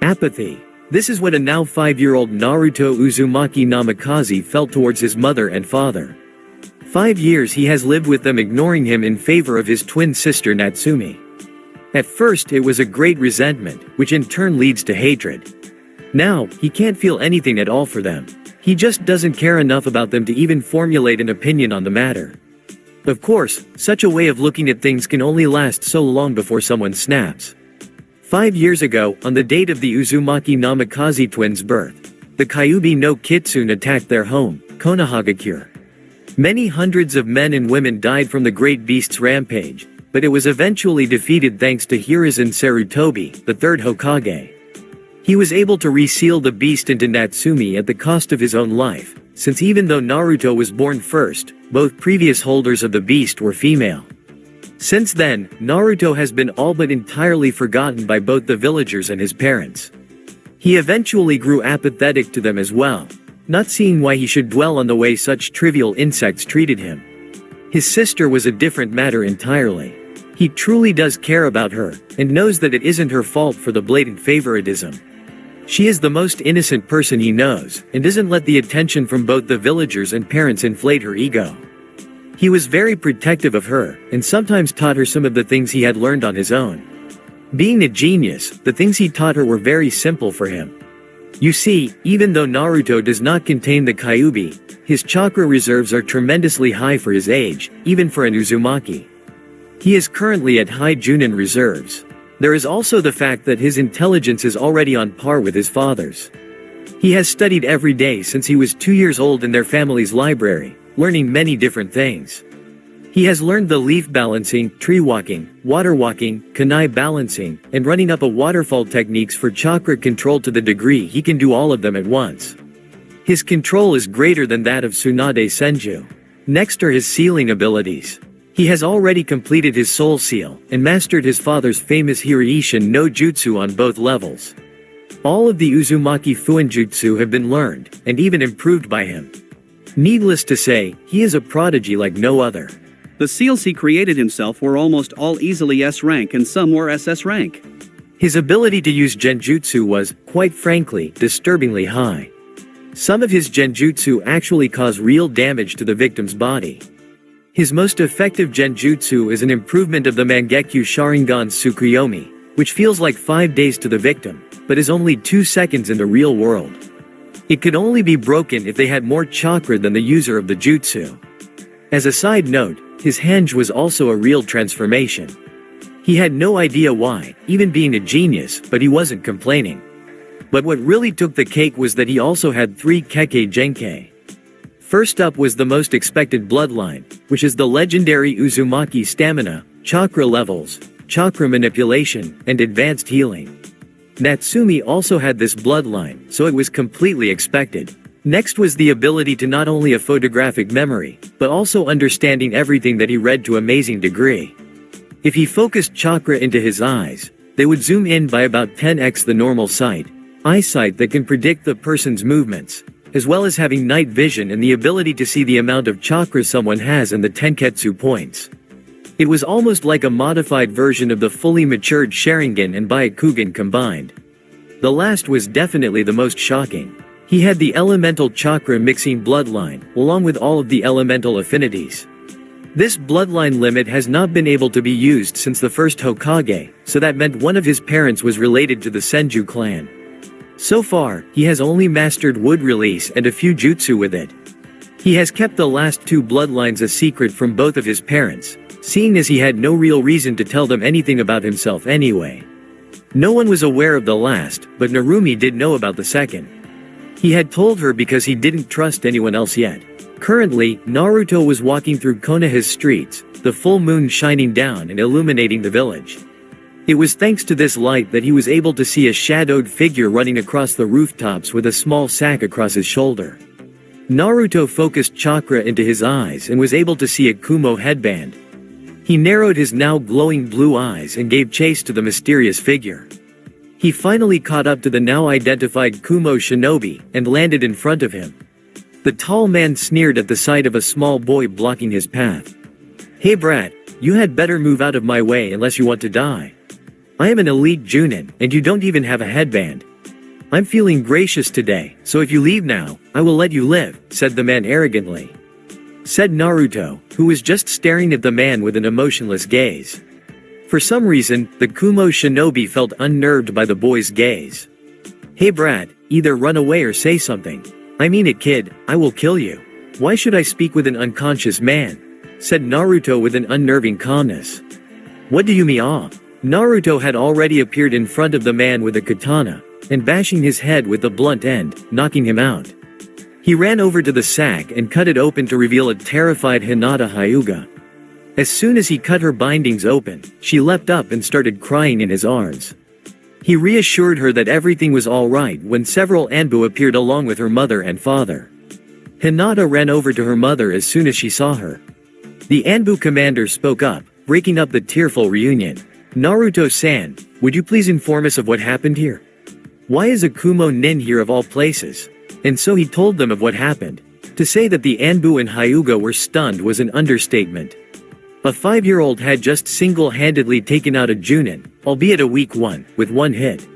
Apathy. This is what a now 5-year-old Naruto Uzumaki Namikaze felt towards his mother and father. 5 years he has lived with them, ignoring him in favor of his twin sister Natsumi. At first it was a great resentment, which in turn leads to hatred. Now, he can't feel anything at all for them. He just doesn't care enough about them to even formulate an opinion on the matter. Of course, such a way of looking at things can only last so long before someone snaps. 5 years ago, on the date of the Uzumaki Namikaze twins' birth, the Kyuubi no Kitsune attacked their home, Konohagakure. Many hundreds of men and women died from the great beast's rampage, but it was eventually defeated thanks to Hiruzen Sarutobi, the third Hokage. He was able to reseal the beast into Natsumi at the cost of his own life, since even though Naruto was born first, both previous holders of the beast were female. Since then, Naruto has been all but entirely forgotten by both the villagers and his parents. He eventually grew apathetic to them as well, not seeing why he should dwell on the way such trivial insects treated him. His sister was a different matter entirely. He truly does care about her, and knows that it isn't her fault for the blatant favoritism. She is the most innocent person he knows, and doesn't let the attention from both the villagers and parents inflate her ego. He was very protective of her, and sometimes taught her some of the things he had learned on his own. Being a genius, the things he taught her were very simple for him. You see, even though Naruto does not contain the Kyuubi, his chakra reserves are tremendously high for his age, even for an Uzumaki. He is currently at high Junin reserves. There is also the fact that his intelligence is already on par with his father's. He has studied every day since he was 2 years old in their family's library, learning many different things. He has learned the leaf balancing, tree walking, water walking, kunai balancing, and running up a waterfall techniques for chakra control to the degree he can do all of them at once. His control is greater than that of Tsunade Senju. Next are his sealing abilities. He has already completed his soul seal, and mastered his father's famous Hiraishin no Jutsu on both levels. All of the Uzumaki Fuinjutsu have been learned, and even improved by him. Needless to say, he is a prodigy like no other. The seals he created himself were almost all easily S rank and some were SS rank. His ability to use genjutsu was, quite frankly, disturbingly high. Some of his genjutsu actually cause real damage to the victim's body. His most effective genjutsu is an improvement of the Mangekyo Sharingan's Tsukuyomi, which feels like 5 days to the victim, but is only 2 seconds in the real world. It could only be broken if they had more chakra than the user of the jutsu. As a side note, his henge was also a real transformation. He had no idea why, even being a genius, but he wasn't complaining. But what really took the cake was that he also had 3 Kekkei Genkei. First up was the most expected bloodline, which is the legendary Uzumaki stamina, chakra levels, chakra manipulation, and advanced healing. Natsumi also had this bloodline, so it was completely expected. Next was the ability to not only a photographic memory, but also understanding everything that he read to amazing degree. If he focused chakra into his eyes, they would zoom in by about 10x the normal eyesight that can predict the person's movements, as well as having night vision and the ability to see the amount of chakra someone has and the tenketsu points. It was almost like a modified version of the fully matured Sharingan and Byakugan combined. The last was definitely the most shocking. He had the elemental chakra mixing bloodline, along with all of the elemental affinities. This bloodline limit has not been able to be used since the first Hokage, so that meant one of his parents was related to the Senju clan. So far, he has only mastered wood release and a few jutsu with it. He has kept the last 2 bloodlines a secret from both of his parents, seeing as he had no real reason to tell them anything about himself anyway. No one was aware of the last, but Narumi did know about the second. He had told her because he didn't trust anyone else yet. Currently, Naruto was walking through Konoha's streets, the full moon shining down and illuminating the village. It was thanks to this light that he was able to see a shadowed figure running across the rooftops with a small sack across his shoulder. Naruto focused chakra into his eyes and was able to see a Kumo headband. He narrowed his now glowing blue eyes and gave chase to the mysterious figure. He finally caught up to the now identified Kumo shinobi, and landed in front of him. The tall man sneered at the sight of a small boy blocking his path. "Hey brat, you had better move out of my way unless you want to die. I am an elite Junin, and you don't even have a headband," I'm feeling gracious today, so if you leave now, I will let you live, said the man arrogantly. Said Naruto, who was just staring at the man with an emotionless gaze. For some reason, the Kumo shinobi felt unnerved by the boy's gaze. Hey Brad, either run away or say something. I mean it kid, I will kill you. Why should I speak with an unconscious man? Said Naruto with an unnerving calmness. What do you mean Naruto had already appeared in front of the man with a katana, and bashing his head with the blunt end, knocking him out. He ran over to the sack and cut it open to reveal a terrified Hinata Hyuga. As soon as he cut her bindings open, she leapt up and started crying in his arms. He reassured her that everything was alright when several Anbu appeared along with her mother and father. Hinata ran over to her mother as soon as she saw her. The Anbu commander spoke up, breaking up the tearful reunion. Naruto-san, would you please inform us of what happened here? Why is a Kumo nin here of all places? And so he told them of what happened. To say that the Anbu and Hyuga were stunned was an understatement. A 5-year-old had just single-handedly taken out a Junin, albeit a weak one, with one hit.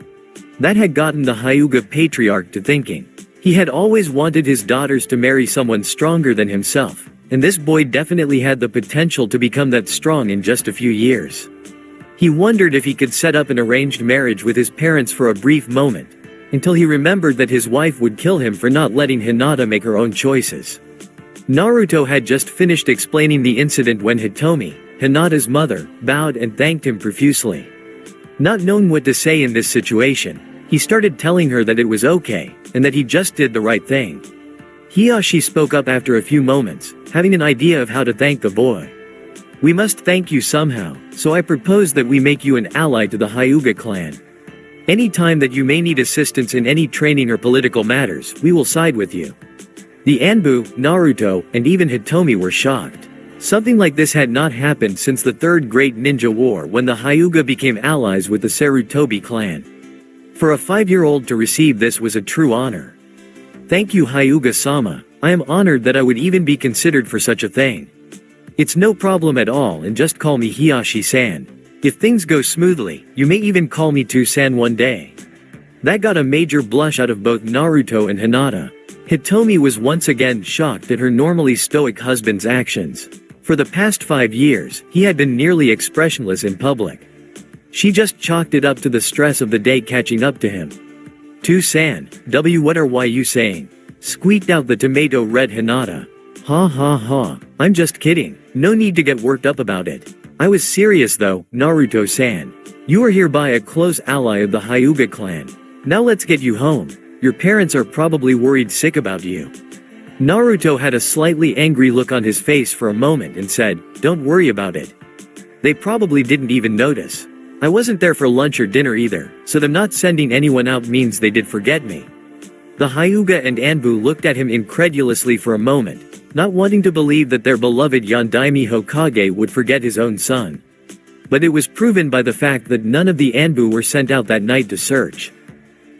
That had gotten the Hyuga patriarch to thinking. He had always wanted his daughters to marry someone stronger than himself, and this boy definitely had the potential to become that strong in just a few years. He wondered if he could set up an arranged marriage with his parents for a brief moment, until he remembered that his wife would kill him for not letting Hinata make her own choices. Naruto had just finished explaining the incident when Hitomi, Hinata's mother, bowed and thanked him profusely. Not knowing what to say in this situation, he started telling her that it was okay, and that he just did the right thing. Hiyashi spoke up after a few moments, having an idea of how to thank the boy. We must thank you somehow, so I propose that we make you an ally to the Hyuga clan. Any time that you may need assistance in any training or political matters, we will side with you. The Anbu, Naruto, and even Hitomi were shocked. Something like this had not happened since the Third Great Ninja War when the Hyuga became allies with the Sarutobi clan. For a 5-year-old to receive this was a true honor. Thank you Hyuga-sama, I am honored that I would even be considered for such a thing. It's no problem at all and just call me Hiyashi-san. If things go smoothly, you may even call me Tu-san one day. That got a major blush out of both Naruto and Hinata. Hitomi was once again shocked at her normally stoic husband's actions. For the past 5 years, he had been nearly expressionless in public. She just chalked it up to the stress of the day catching up to him. Tu-san, what are you saying? Squeaked out the tomato-red Hinata. Ha ha ha, I'm just kidding, no need to get worked up about it. I was serious though, Naruto-san. You are hereby a close ally of the Hyuga clan. Now let's get you home. Your parents are probably worried sick about you. Naruto had a slightly angry look on his face for a moment and said, don't worry about it. They probably didn't even notice. I wasn't there for lunch or dinner either, so them not sending anyone out means they did forget me. The Hyuga and Anbu looked at him incredulously for a moment, not wanting to believe that their beloved Yondaime Hokage would forget his own son. But it was proven by the fact that none of the Anbu were sent out that night to search.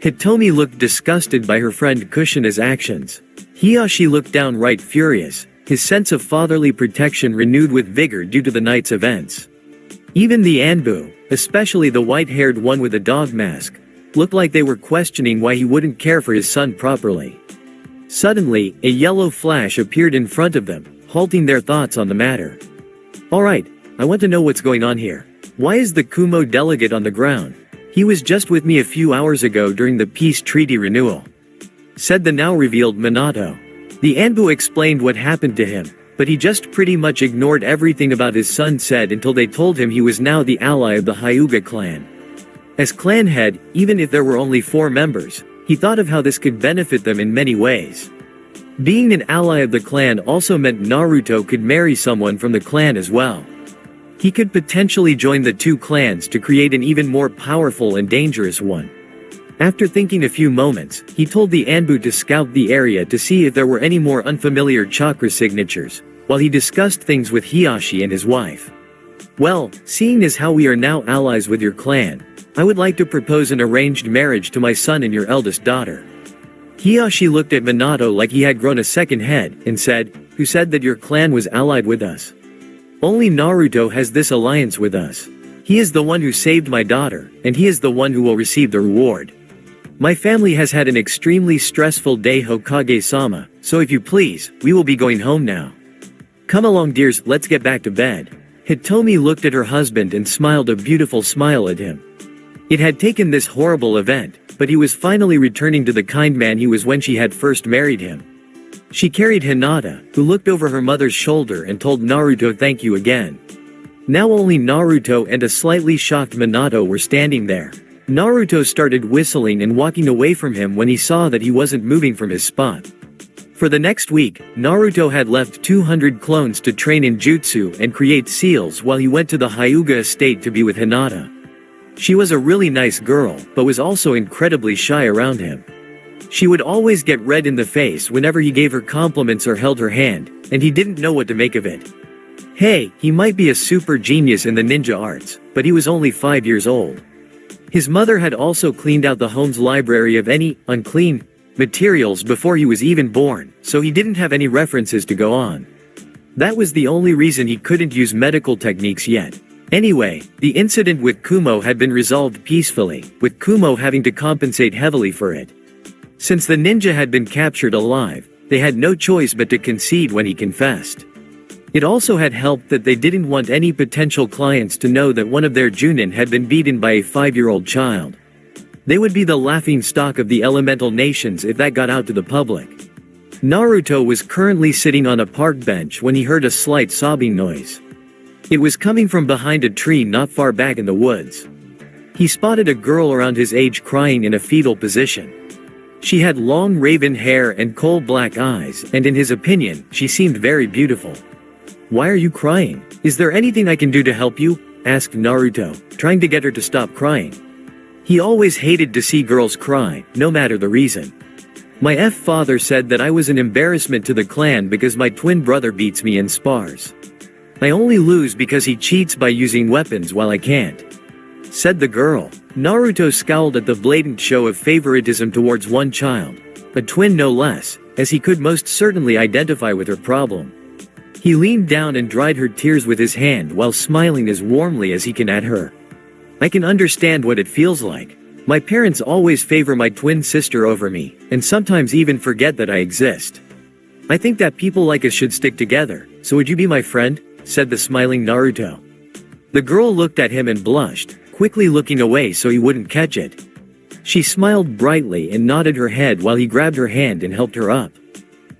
Hitomi looked disgusted by her friend Kushina's actions. Hiyashi looked downright furious, his sense of fatherly protection renewed with vigor due to the night's events. Even the Anbu, especially the white-haired one with a dog mask, looked like they were questioning why he wouldn't care for his son properly. Suddenly, a yellow flash appeared in front of them, halting their thoughts on the matter. Alright, I want to know what's going on here. Why is the Kumo delegate on the ground? He was just with me a few hours ago during the peace treaty renewal. Said the now revealed Minato. The Anbu explained what happened to him, but he just pretty much ignored everything about his son said until they told him he was now the ally of the Hyuga clan. As clan head, even if there were only 4 members, he thought of how this could benefit them in many ways. Being an ally of the clan also meant Naruto could marry someone from the clan as well. He could potentially join the 2 clans to create an even more powerful and dangerous one. After thinking a few moments, he told the Anbu to scout the area to see if there were any more unfamiliar chakra signatures, while he discussed things with Hiyashi and his wife. Well, seeing as how we are now allies with your clan, I would like to propose an arranged marriage to my son and your eldest daughter. Hiyashi looked at Minato like he had grown a second head, and said, who said that your clan was allied with us? Only Naruto has this alliance with us. He is the one who saved my daughter, and he is the one who will receive the reward. My family has had an extremely stressful day, Hokage-sama, so if you please, we will be going home now. Come along dears, let's get back to bed. Hitomi looked at her husband and smiled a beautiful smile at him. It had taken this horrible event, but he was finally returning to the kind man he was when she had first married him. She carried Hinata, who looked over her mother's shoulder and told Naruto thank you again. Now only Naruto and a slightly shocked Minato were standing there. Naruto started whistling and walking away from him when he saw that he wasn't moving from his spot. For the next week, Naruto had left 200 clones to train in jutsu and create seals while he went to the Hyuga estate to be with Hinata. She was a really nice girl, but was also incredibly shy around him. She would always get red in the face whenever he gave her compliments or held her hand, and he didn't know what to make of it. Hey, he might be a super genius in the ninja arts, but he was only 5 years old. His mother had also cleaned out the home's library of any unclean materials before he was even born, so he didn't have any references to go on. That was the only reason he couldn't use medical techniques yet. Anyway, the incident with Kumo had been resolved peacefully, with Kumo having to compensate heavily for it. Since the ninja had been captured alive, they had no choice but to concede when he confessed. It also had helped that they didn't want any potential clients to know that one of their junin had been beaten by a 5-year-old child. They would be the laughing stock of the elemental nations if that got out to the public. Naruto was currently sitting on a park bench when he heard a slight sobbing noise. It was coming from behind a tree not far back in the woods. He spotted a girl around his age crying in a fetal position. She had long raven hair and coal-black eyes, and in his opinion, she seemed very beautiful. "Why are you crying? Is there anything I can do to help you?" asked Naruto, trying to get her to stop crying. He always hated to see girls cry, no matter the reason. "My father said that I was an embarrassment to the clan because my twin brother beats me in spars. I only lose because he cheats by using weapons while I can't," said the girl. Naruto scowled at the blatant show of favoritism towards one child, a twin no less, as he could most certainly identify with her problem. He leaned down and dried her tears with his hand while smiling as warmly as he can at her. "I can understand what it feels like. My parents always favor my twin sister over me, and sometimes even forget that I exist. I think that people like us should stick together, so would you be my friend?" said the smiling Naruto. The girl looked at him and blushed, quickly looking away so he wouldn't catch it. She smiled brightly and nodded her head while he grabbed her hand and helped her up.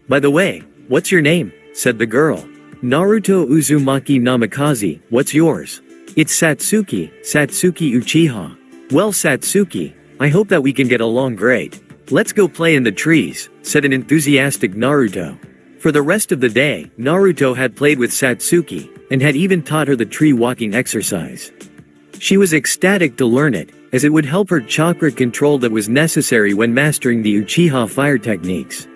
"By the way, what's your name?" said the girl. "Naruto Uzumaki Namikaze, what's yours?" "It's Satsuki, Satsuki Uchiha." "Well Satsuki, I hope that we can get along great. Let's go play in the trees," said an enthusiastic Naruto. For the rest of the day, Naruto had played with Satsuki, and had even taught her the tree walking exercise. She was ecstatic to learn it, as it would help her chakra control that was necessary when mastering the Uchiha fire techniques.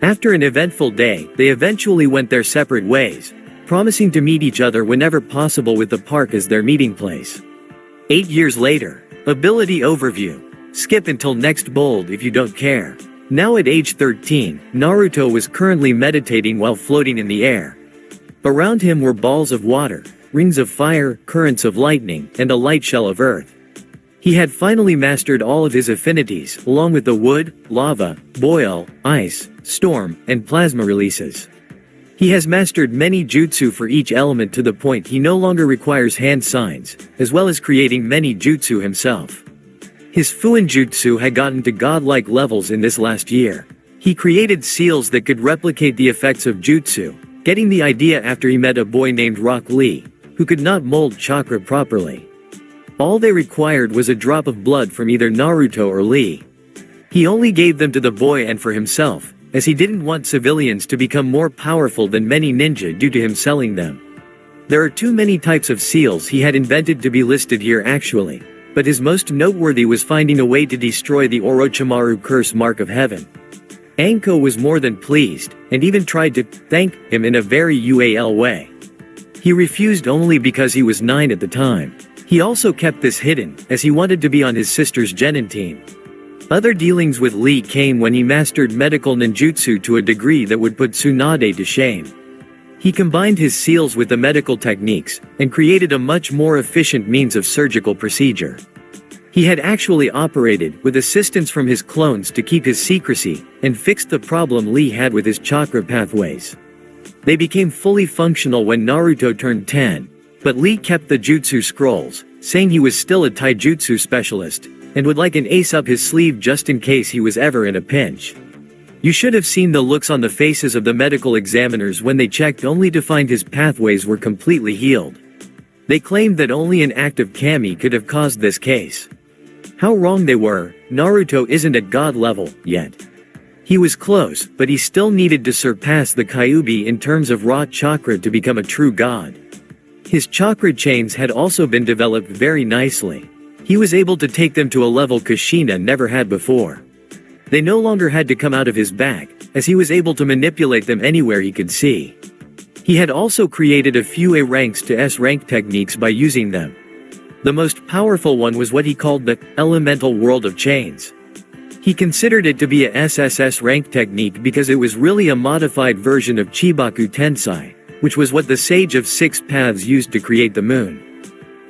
After an eventful day, they eventually went their separate ways, promising to meet each other whenever possible with the park as their meeting place. 8 years later. Ability overview. Skip until next bold if you don't care. Now at age 13, Naruto was currently meditating while floating in the air. Around him were balls of water, rings of fire, currents of lightning, and a light shell of earth. He had finally mastered all of his affinities, along with the wood, lava, boil, ice, storm, and plasma releases. He has mastered many jutsu for each element to the point he no longer requires hand signs, as well as creating many jutsu himself. His Fuin jutsu had gotten to godlike levels in this last year. He created seals that could replicate the effects of jutsu, getting the idea after he met a boy named Rock Lee, who could not mold chakra properly. All they required was a drop of blood from either Naruto or Lee. He only gave them to the boy and for himself, as he didn't want civilians to become more powerful than many ninja due to him selling them. There are too many types of seals he had invented to be listed here actually, but his most noteworthy was finding a way to destroy the Orochimaru curse mark of heaven. Anko was more than pleased, and even tried to thank him in a very UAL way. He refused only because he was 9 at the time. He also kept this hidden, as he wanted to be on his sister's genin team. Other dealings with Lee came when he mastered medical ninjutsu to a degree that would put Tsunade to shame. He combined his seals with the medical techniques, and created a much more efficient means of surgical procedure. He had actually operated with assistance from his clones to keep his secrecy, and fixed the problem Lee had with his chakra pathways. They became fully functional when Naruto turned 10, but Lee kept the jutsu scrolls, saying he was still a taijutsu specialist, and would like an ace up his sleeve just in case he was ever in a pinch. You should have seen the looks on the faces of the medical examiners when they checked only to find his pathways were completely healed. They claimed that only an active kami could have caused this case. How wrong they were. Naruto isn't at god level yet. He was close, but he still needed to surpass the Kyuubi in terms of raw chakra to become a true god. His chakra chains had also been developed very nicely. He was able to take them to a level Kushina never had before. They no longer had to come out of his back, as he was able to manipulate them anywhere he could see. He had also created a few A ranks to S rank techniques by using them. The most powerful one was what he called the elemental world of chains. He considered it to be a SSS rank technique because it was really a modified version of Chibaku Tensai, which was what the Sage of Six Paths used to create the moon.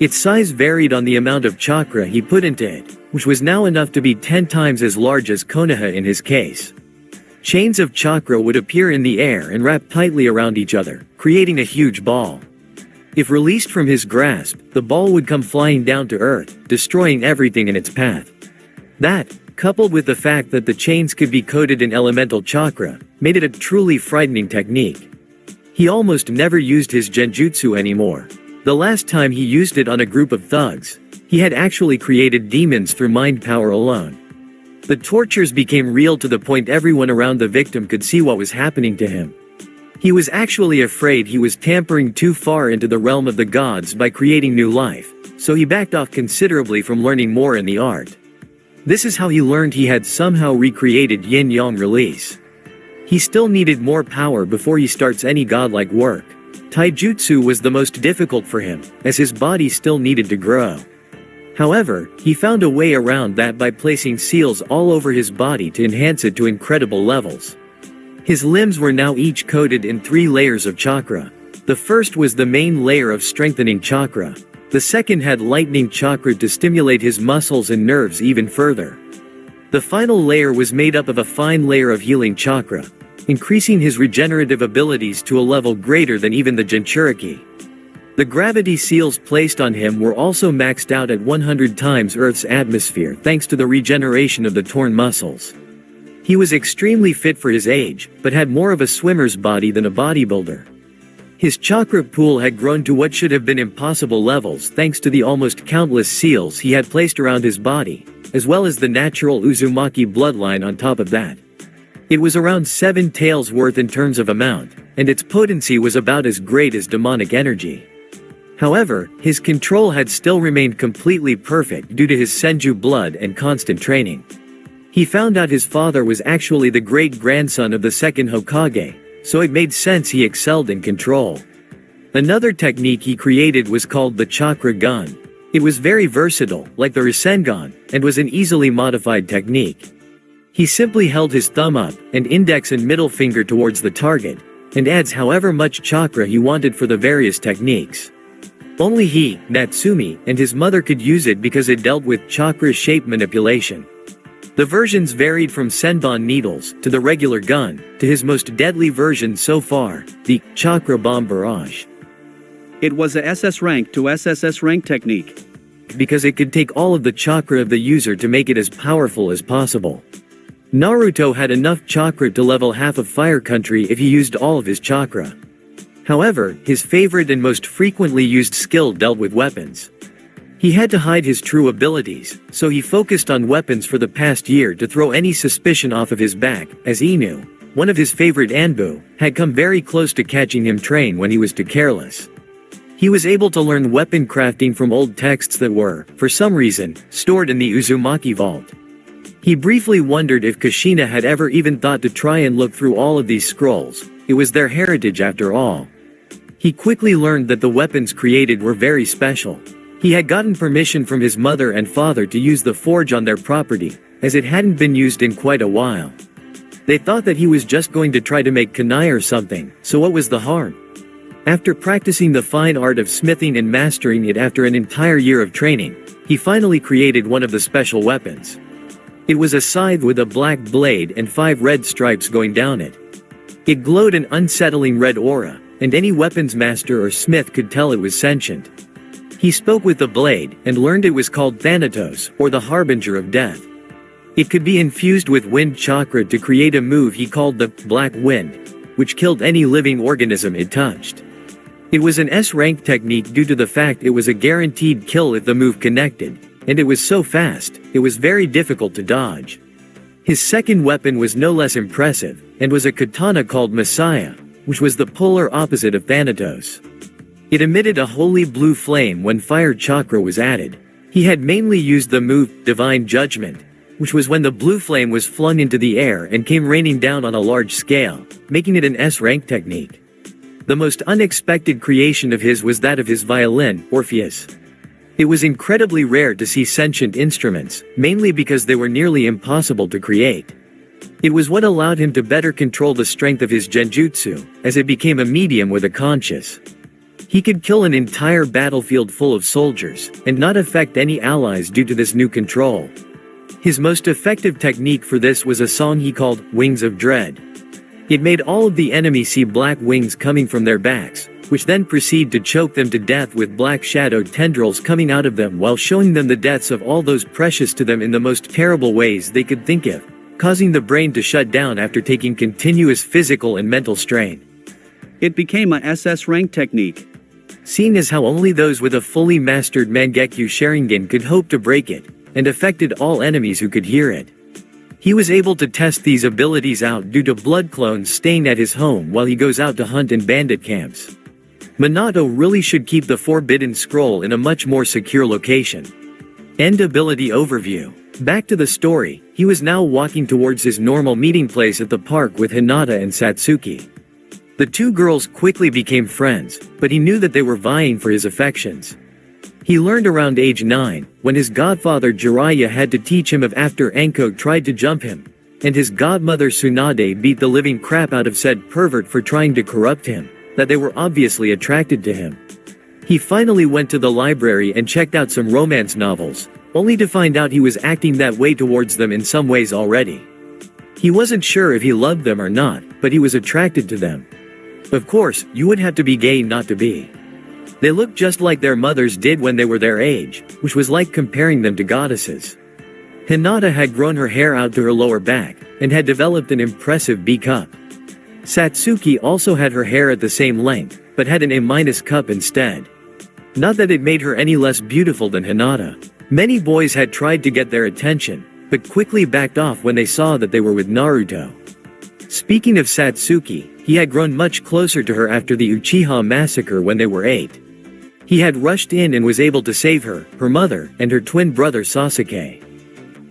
Its size varied on the amount of chakra he put into it, which was now enough to be 10 times as large as Konoha in his case. Chains of chakra would appear in the air and wrap tightly around each other, creating a huge ball. If released from his grasp, the ball would come flying down to earth, destroying everything in its path. That, coupled with the fact that the chains could be coated in elemental chakra, made it a truly frightening technique. He almost never used his genjutsu anymore. The last time he used it on a group of thugs, he had actually created demons through mind power alone. The tortures became real to the point everyone around the victim could see what was happening to him. He was actually afraid he was tampering too far into the realm of the gods by creating new life, so he backed off considerably from learning more in the art. This is how he learned he had somehow recreated yin-yang release. He still needed more power before he starts any godlike work. Taijutsu was the most difficult for him, as his body still needed to grow. However, he found a way around that by placing seals all over his body to enhance it to incredible levels. His limbs were now each coated in 3 layers of chakra. The first was the main layer of strengthening chakra. The second had lightning chakra to stimulate his muscles and nerves even further. The final layer was made up of a fine layer of healing chakra, increasing his regenerative abilities to a level greater than even the Jinchuriki. The gravity seals placed on him were also maxed out at 100 times Earth's atmosphere thanks to the regeneration of the torn muscles. He was extremely fit for his age, but had more of a swimmer's body than a bodybuilder. His chakra pool had grown to what should have been impossible levels thanks to the almost countless seals he had placed around his body, as well as the natural Uzumaki bloodline on top of that. It was around 7 taels worth in terms of amount, and its potency was about as great as demonic energy. However, his control had still remained completely perfect due to his Senju blood and constant training. He found out his father was actually the great-grandson of the second Hokage, so it made sense he excelled in control. Another technique he created was called the chakra gun. It was very versatile, like the Rasengan, and was an easily modified technique. He simply held his thumb up, and index and middle finger towards the target, and adds however much chakra he wanted for the various techniques. Only he, Natsumi, and his mother could use it because it dealt with chakra shape manipulation. The versions varied from Senbon needles, to the regular gun, to his most deadly version so far, the chakra bomb barrage. It was a SS rank to SSS rank technique. Because it could take all of the chakra of the user to make it as powerful as possible. Naruto had enough chakra to level half of Fire Country if he used all of his chakra. However, his favorite and most frequently used skill dealt with weapons. He had to hide his true abilities, so he focused on weapons for the past year to throw any suspicion off of his back, as Inu, one of his favorite Anbu, had come very close to catching him train when he was too careless. He was able to learn weapon crafting from old texts that were, for some reason, stored in the Uzumaki vault. He briefly wondered if Kushina had ever even thought to try and look through all of these scrolls. It was their heritage after all. He quickly learned that the weapons created were very special. He had gotten permission from his mother and father to use the forge on their property, as it hadn't been used in quite a while. They thought that he was just going to try to make kunai or something, so what was the harm? After practicing the fine art of smithing and mastering it after an entire year of training, he finally created one of the special weapons. It was a scythe with a black blade and 5 red stripes going down it. It glowed an unsettling red aura, and any weapons master or smith could tell it was sentient. He spoke with the blade, and learned it was called Thanatos, or the harbinger of death. It could be infused with wind chakra to create a move he called the Black Wind, which killed any living organism it touched. It was an S-rank technique due to the fact it was a guaranteed kill if the move connected, and it was so fast, it was very difficult to dodge. His second weapon was no less impressive, and was a katana called Messiah, which was the polar opposite of Thanatos. It emitted a holy blue flame when fire chakra was added. He had mainly used the move Divine Judgment, which was when the blue flame was flung into the air and came raining down on a large scale, making it an S-rank technique. The most unexpected creation of his was that of his violin, Orpheus. It was incredibly rare to see sentient instruments, mainly because they were nearly impossible to create. It was what allowed him to better control the strength of his genjutsu, as it became a medium with a conscience. He could kill an entire battlefield full of soldiers, and not affect any allies due to this new control. His most effective technique for this was a song he called Wings of Dread. It made all of the enemy see black wings coming from their backs, which then proceed to choke them to death with black shadowed tendrils coming out of them while showing them the deaths of all those precious to them in the most terrible ways they could think of, causing the brain to shut down after taking continuous physical and mental strain. It became a SS rank technique. Seeing as how only those with a fully mastered Mangekyo Sharingan could hope to break it, and affected all enemies who could hear it. He was able to test these abilities out due to blood clones staying at his home while he goes out to hunt in bandit camps. Minato really should keep the Forbidden Scroll in a much more secure location. End ability overview. Back to the story, he was now walking towards his normal meeting place at the park with Hinata and Satsuki. The two girls quickly became friends, but he knew that they were vying for his affections. He learned around age 9, when his godfather Jiraiya had to teach him of after Anko tried to jump him, and his godmother Tsunade beat the living crap out of said pervert for trying to corrupt him, that they were obviously attracted to him. He finally went to the library and checked out some romance novels, only to find out he was acting that way towards them in some ways already. He wasn't sure if he loved them or not, but he was attracted to them. Of course, you would have to be gay not to be. They looked just like their mothers did when they were their age, which was like comparing them to goddesses. Hinata had grown her hair out to her lower back, and had developed an impressive B cup. Satsuki also had her hair at the same length, but had an A- cup instead. Not that it made her any less beautiful than Hinata. Many boys had tried to get their attention, but quickly backed off when they saw that they were with Naruto. Speaking of Satsuki, he had grown much closer to her after the Uchiha massacre when they were 8. He had rushed in and was able to save her, her mother, and her twin brother Sasuke.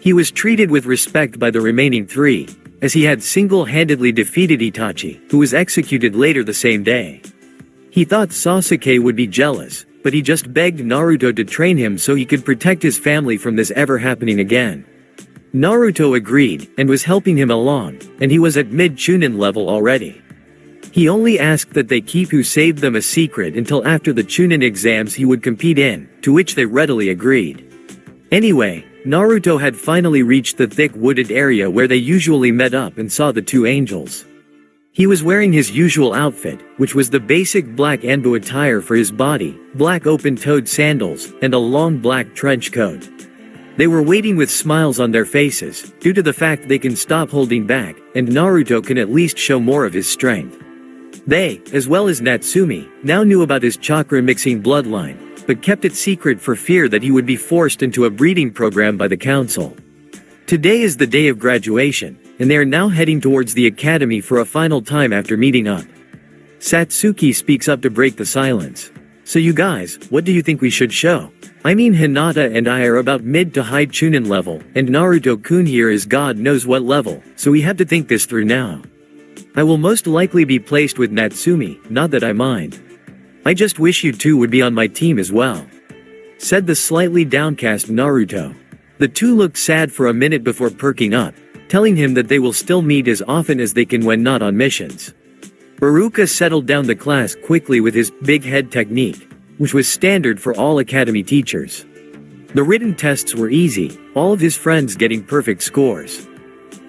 He was treated with respect by the remaining 3, as he had single-handedly defeated Itachi, who was executed later the same day. He thought Sasuke would be jealous, but he just begged Naruto to train him so he could protect his family from this ever happening again. Naruto agreed, and was helping him along, and he was at mid-Chunin level already. He only asked that they keep who saved them a secret until after the Chunin exams he would compete in, to which they readily agreed. Anyway, Naruto had finally reached the thick wooded area where they usually met up and saw the two angels. He was wearing his usual outfit, which was the basic black Anbu attire for his body, black open-toed sandals, and a long black trench coat. They were waiting with smiles on their faces, due to the fact they can stop holding back, and Naruto can at least show more of his strength. They, as well as Natsumi, now knew about his chakra-mixing bloodline, but kept it secret for fear that he would be forced into a breeding program by the council. Today is the day of graduation, and they are now heading towards the academy for a final time after meeting up. Satsuki speaks up to break the silence. So you guys, what do you think we should show? I mean, Hinata and I are about mid to high Chunin level, and Naruto-kun here is God knows what level, so we have to think this through now. I will most likely be placed with Natsumi, not that I mind. I just wish you two would be on my team as well," said the slightly downcast Naruto. The two looked sad for a minute before perking up, telling him that they will still meet as often as they can when not on missions. Iruka settled down the class quickly with his big head technique, which was standard for all academy teachers. The written tests were easy, all of his friends getting perfect scores.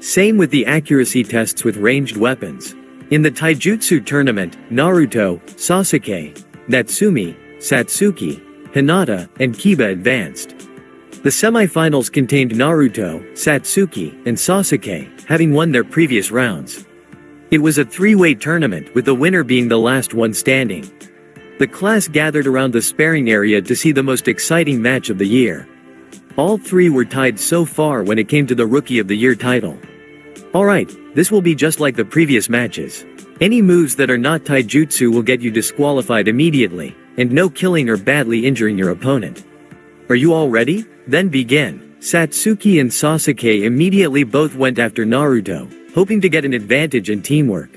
Same with the accuracy tests with ranged weapons. In the taijutsu tournament, Naruto, Sasuke, Natsumi, Satsuki, Hinata, and Kiba advanced. The semi-finals contained Naruto, Satsuki, and Sasuke, having won their previous rounds. It was a three-way tournament with the winner being the last one standing. The class gathered around the sparring area to see the most exciting match of the year. All three were tied so far when it came to the Rookie of the Year title. Alright, this will be just like the previous matches. Any moves that are not taijutsu will get you disqualified immediately, and no killing or badly injuring your opponent. Are you all ready? Then begin. Satsuki and Sasuke immediately both went after Naruto, hoping to get an advantage in teamwork.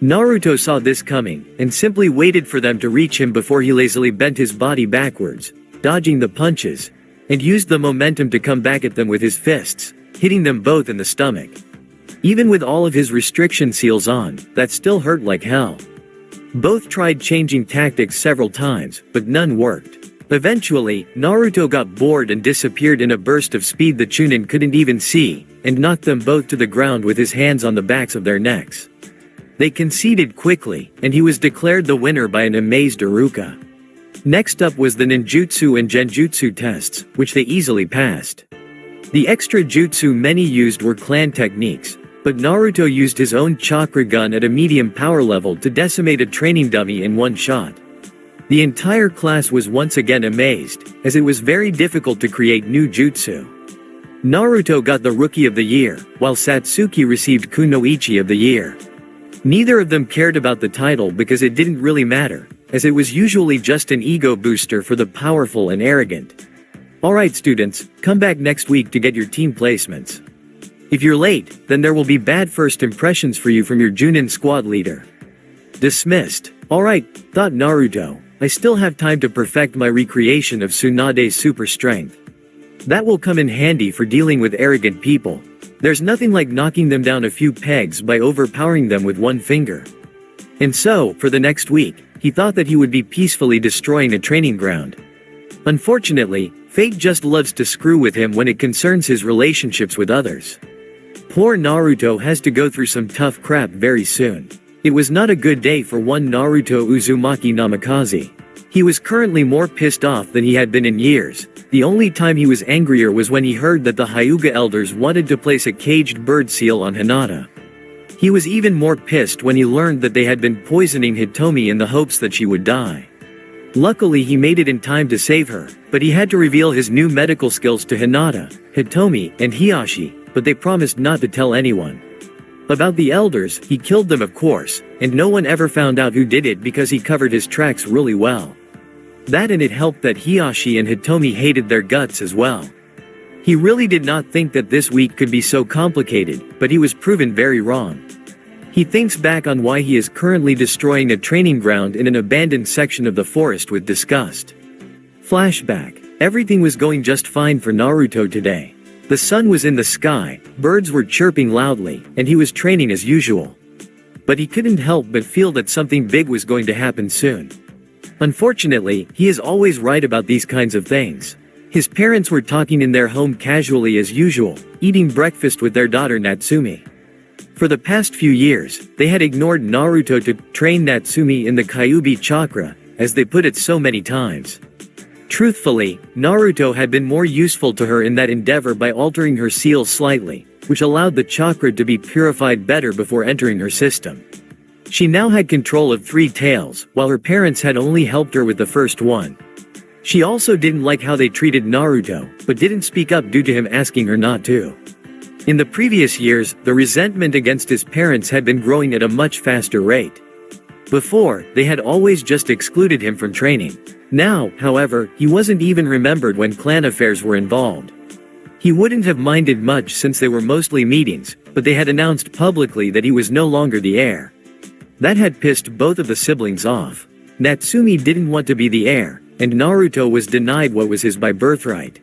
Naruto saw this coming, and simply waited for them to reach him before he lazily bent his body backwards, dodging the punches, and used the momentum to come back at them with his fists, hitting them both in the stomach. Even with all of his restriction seals on, that still hurt like hell. Both tried changing tactics several times, but none worked. Eventually, Naruto got bored and disappeared in a burst of speed the Chunin couldn't even see, and knocked them both to the ground with his hands on the backs of their necks. They conceded quickly, and he was declared the winner by an amazed Iruka. Next up was the ninjutsu and genjutsu tests, which they easily passed. The extra jutsu many used were clan techniques, but Naruto used his own chakra gun at a medium power level to decimate a training dummy in one shot. The entire class was once again amazed, as it was very difficult to create new jutsu. Naruto got the Rookie of the Year, while Satsuki received Kunoichi of the Year. Neither of them cared about the title because it didn't really matter, as it was usually just an ego booster for the powerful and arrogant. Alright students, come back next week to get your team placements. If you're late, then there will be bad first impressions for you from your Junin squad leader. Dismissed. Alright, thought Naruto. I still have time to perfect my recreation of Tsunade's super strength. That will come in handy for dealing with arrogant people. There's nothing like knocking them down a few pegs by overpowering them with one finger. And so, for the next week, he thought that he would be peacefully destroying a training ground. Unfortunately, fate just loves to screw with him when it concerns his relationships with others. Poor Naruto has to go through some tough crap very soon. It was not a good day for one Naruto Uzumaki Namikaze. He was currently more pissed off than he had been in years. The only time he was angrier was when he heard that the Hyuga elders wanted to place a caged bird seal on Hinata. He was even more pissed when he learned that they had been poisoning Hitomi in the hopes that she would die. Luckily he made it in time to save her, but he had to reveal his new medical skills to Hinata, Hitomi, and Hiyashi, but they promised not to tell anyone. About the elders, he killed them of course, and no one ever found out who did it because he covered his tracks really well. That and it helped that Hiyashi and Hitomi hated their guts as well. He really did not think that this week could be so complicated, but he was proven very wrong. He thinks back on why he is currently destroying a training ground in an abandoned section of the forest with disgust. Flashback. Everything was going just fine for Naruto today. The sun was in the sky, birds were chirping loudly, and he was training as usual. But he couldn't help but feel that something big was going to happen soon. Unfortunately, he is always right about these kinds of things. His parents were talking in their home casually as usual, eating breakfast with their daughter Natsumi. For the past few years, they had ignored Naruto to train Natsumi in the Kyuubi chakra, as they put it so many times. Truthfully, Naruto had been more useful to her in that endeavor by altering her seals slightly, which allowed the chakra to be purified better before entering her system. She now had control of 3 tails, while her parents had only helped her with the first one. She also didn't like how they treated Naruto, but didn't speak up due to him asking her not to. In the previous years, the resentment against his parents had been growing at a much faster rate. Before, they had always just excluded him from training. Now, however, he wasn't even remembered when clan affairs were involved. He wouldn't have minded much since they were mostly meetings, but they had announced publicly that he was no longer the heir. That had pissed both of the siblings off. Natsumi didn't want to be the heir, and Naruto was denied what was his by birthright.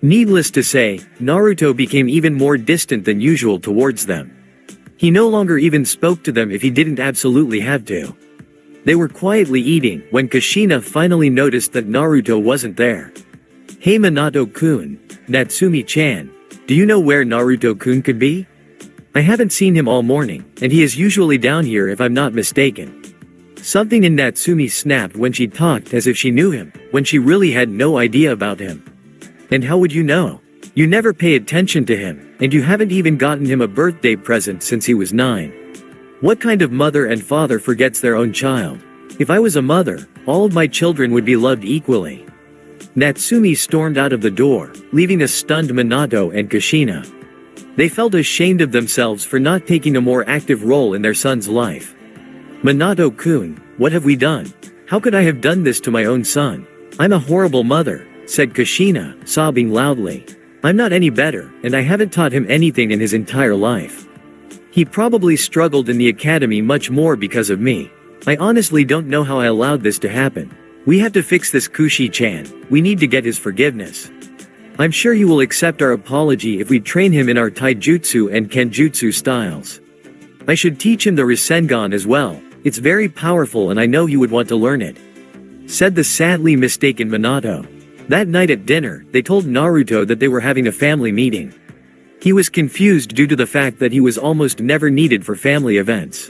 Needless to say, Naruto became even more distant than usual towards them. He no longer even spoke to them if he didn't absolutely have to. They were quietly eating when Kushina finally noticed that Naruto wasn't there. "Hey Minato-kun, Natsumi-chan, do you know where Naruto-kun could be? I haven't seen him all morning, and he is usually down here if I'm not mistaken." Something in Natsumi snapped when she talked as if she knew him, when she really had no idea about him. "And how would you know? You never pay attention to him, and you haven't even gotten him a birthday present since he was 9. What kind of mother and father forgets their own child? If I was a mother, all of my children would be loved equally." Natsumi stormed out of the door, leaving a stunned Minato and Kushina. They felt ashamed of themselves for not taking a more active role in their son's life. "Minato-kun, what have we done? How could I have done this to my own son? I'm a horrible mother," said Kushina, sobbing loudly. "I'm not any better, and I haven't taught him anything in his entire life. He probably struggled in the academy much more because of me. I honestly don't know how I allowed this to happen. We have to fix this Kushi-chan, we need to get his forgiveness. I'm sure he will accept our apology if we train him in our taijutsu and kenjutsu styles. I should teach him the Rasengan as well, it's very powerful and I know he would want to learn it," said the sadly mistaken Minato. That night at dinner, they told Naruto that they were having a family meeting. He was confused due to the fact that he was almost never needed for family events.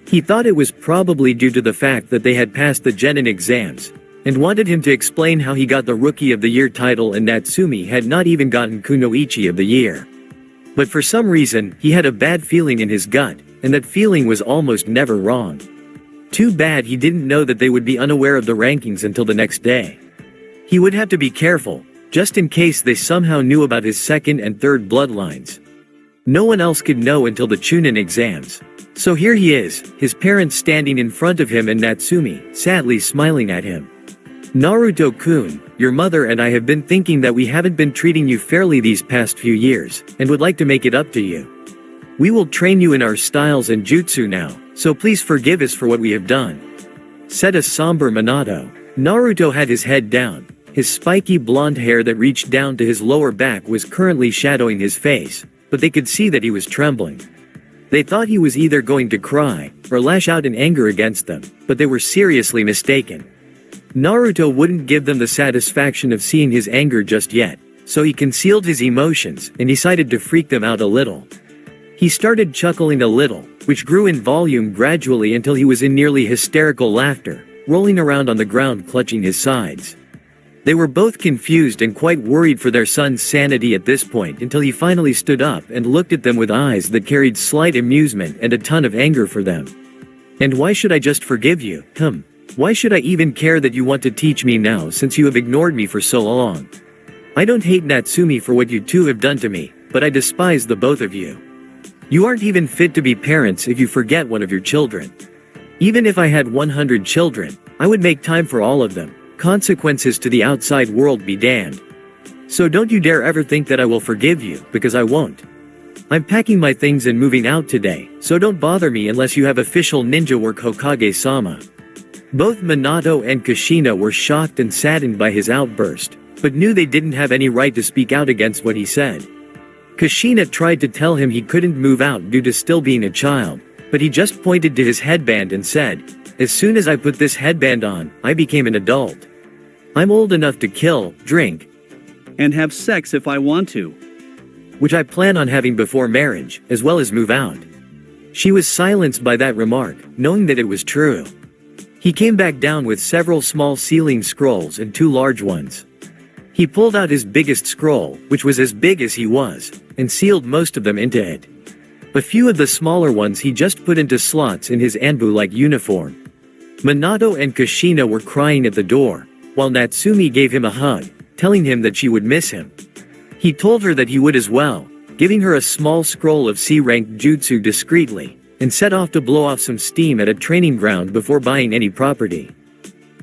He thought it was probably due to the fact that they had passed the Genin exams, and wanted him to explain how he got the Rookie of the Year title and Natsumi had not even gotten Kunoichi of the Year. But for some reason, he had a bad feeling in his gut, and that feeling was almost never wrong. Too bad he didn't know that they would be unaware of the rankings until the next day. He would have to be careful, just in case they somehow knew about his second and third bloodlines. No one else could know until the Chunin exams. So here he is, his parents standing in front of him and Natsumi, sadly smiling at him. "Naruto-kun, your mother and I have been thinking that we haven't been treating you fairly these past few years, and would like to make it up to you. We will train you in our styles and jutsu now, so please forgive us for what we have done," said a somber Minato. Naruto had his head down. His spiky blonde hair that reached down to his lower back was currently shadowing his face, but they could see that he was trembling. They thought he was either going to cry, or lash out in anger against them, but they were seriously mistaken. Naruto wouldn't give them the satisfaction of seeing his anger just yet, so he concealed his emotions and decided to freak them out a little. He started chuckling a little, which grew in volume gradually until he was in nearly hysterical laughter, rolling around on the ground clutching his sides. They were both confused and quite worried for their son's sanity at this point until he finally stood up and looked at them with eyes that carried slight amusement and a ton of anger for them. "And why should I just forgive you? Why should I even care that you want to teach me now since you have ignored me for so long? I don't hate Natsumi for what you two have done to me, but I despise the both of you. You aren't even fit to be parents if you forget one of your children. Even if I had 100 children, I would make time for all of them. Consequences to the outside world be damned. So don't you dare ever think that I will forgive you, because I won't. I'm packing my things and moving out today, so don't bother me unless you have official ninja work Hokage-sama." Both Minato and Kushina were shocked and saddened by his outburst, but knew they didn't have any right to speak out against what he said. Kushina tried to tell him he couldn't move out due to still being a child, but he just pointed to his headband and said, "As soon as I put this headband on, I became an adult. I'm old enough to kill, drink, And have sex if I want to. which I plan on having before marriage, as well as move out." She was silenced by that remark, knowing that it was true. He came back down with several small sealing scrolls and 2 large ones. He pulled out his biggest scroll, which was as big as he was, and sealed most of them into it. A few of the smaller ones he just put into slots in his Anbu-like uniform. Minato and Kushina were crying at the door, while Natsumi gave him a hug, telling him that she would miss him. He told her that he would as well, giving her a small scroll of C-rank jutsu discreetly, and set off to blow off some steam at a training ground before buying any property.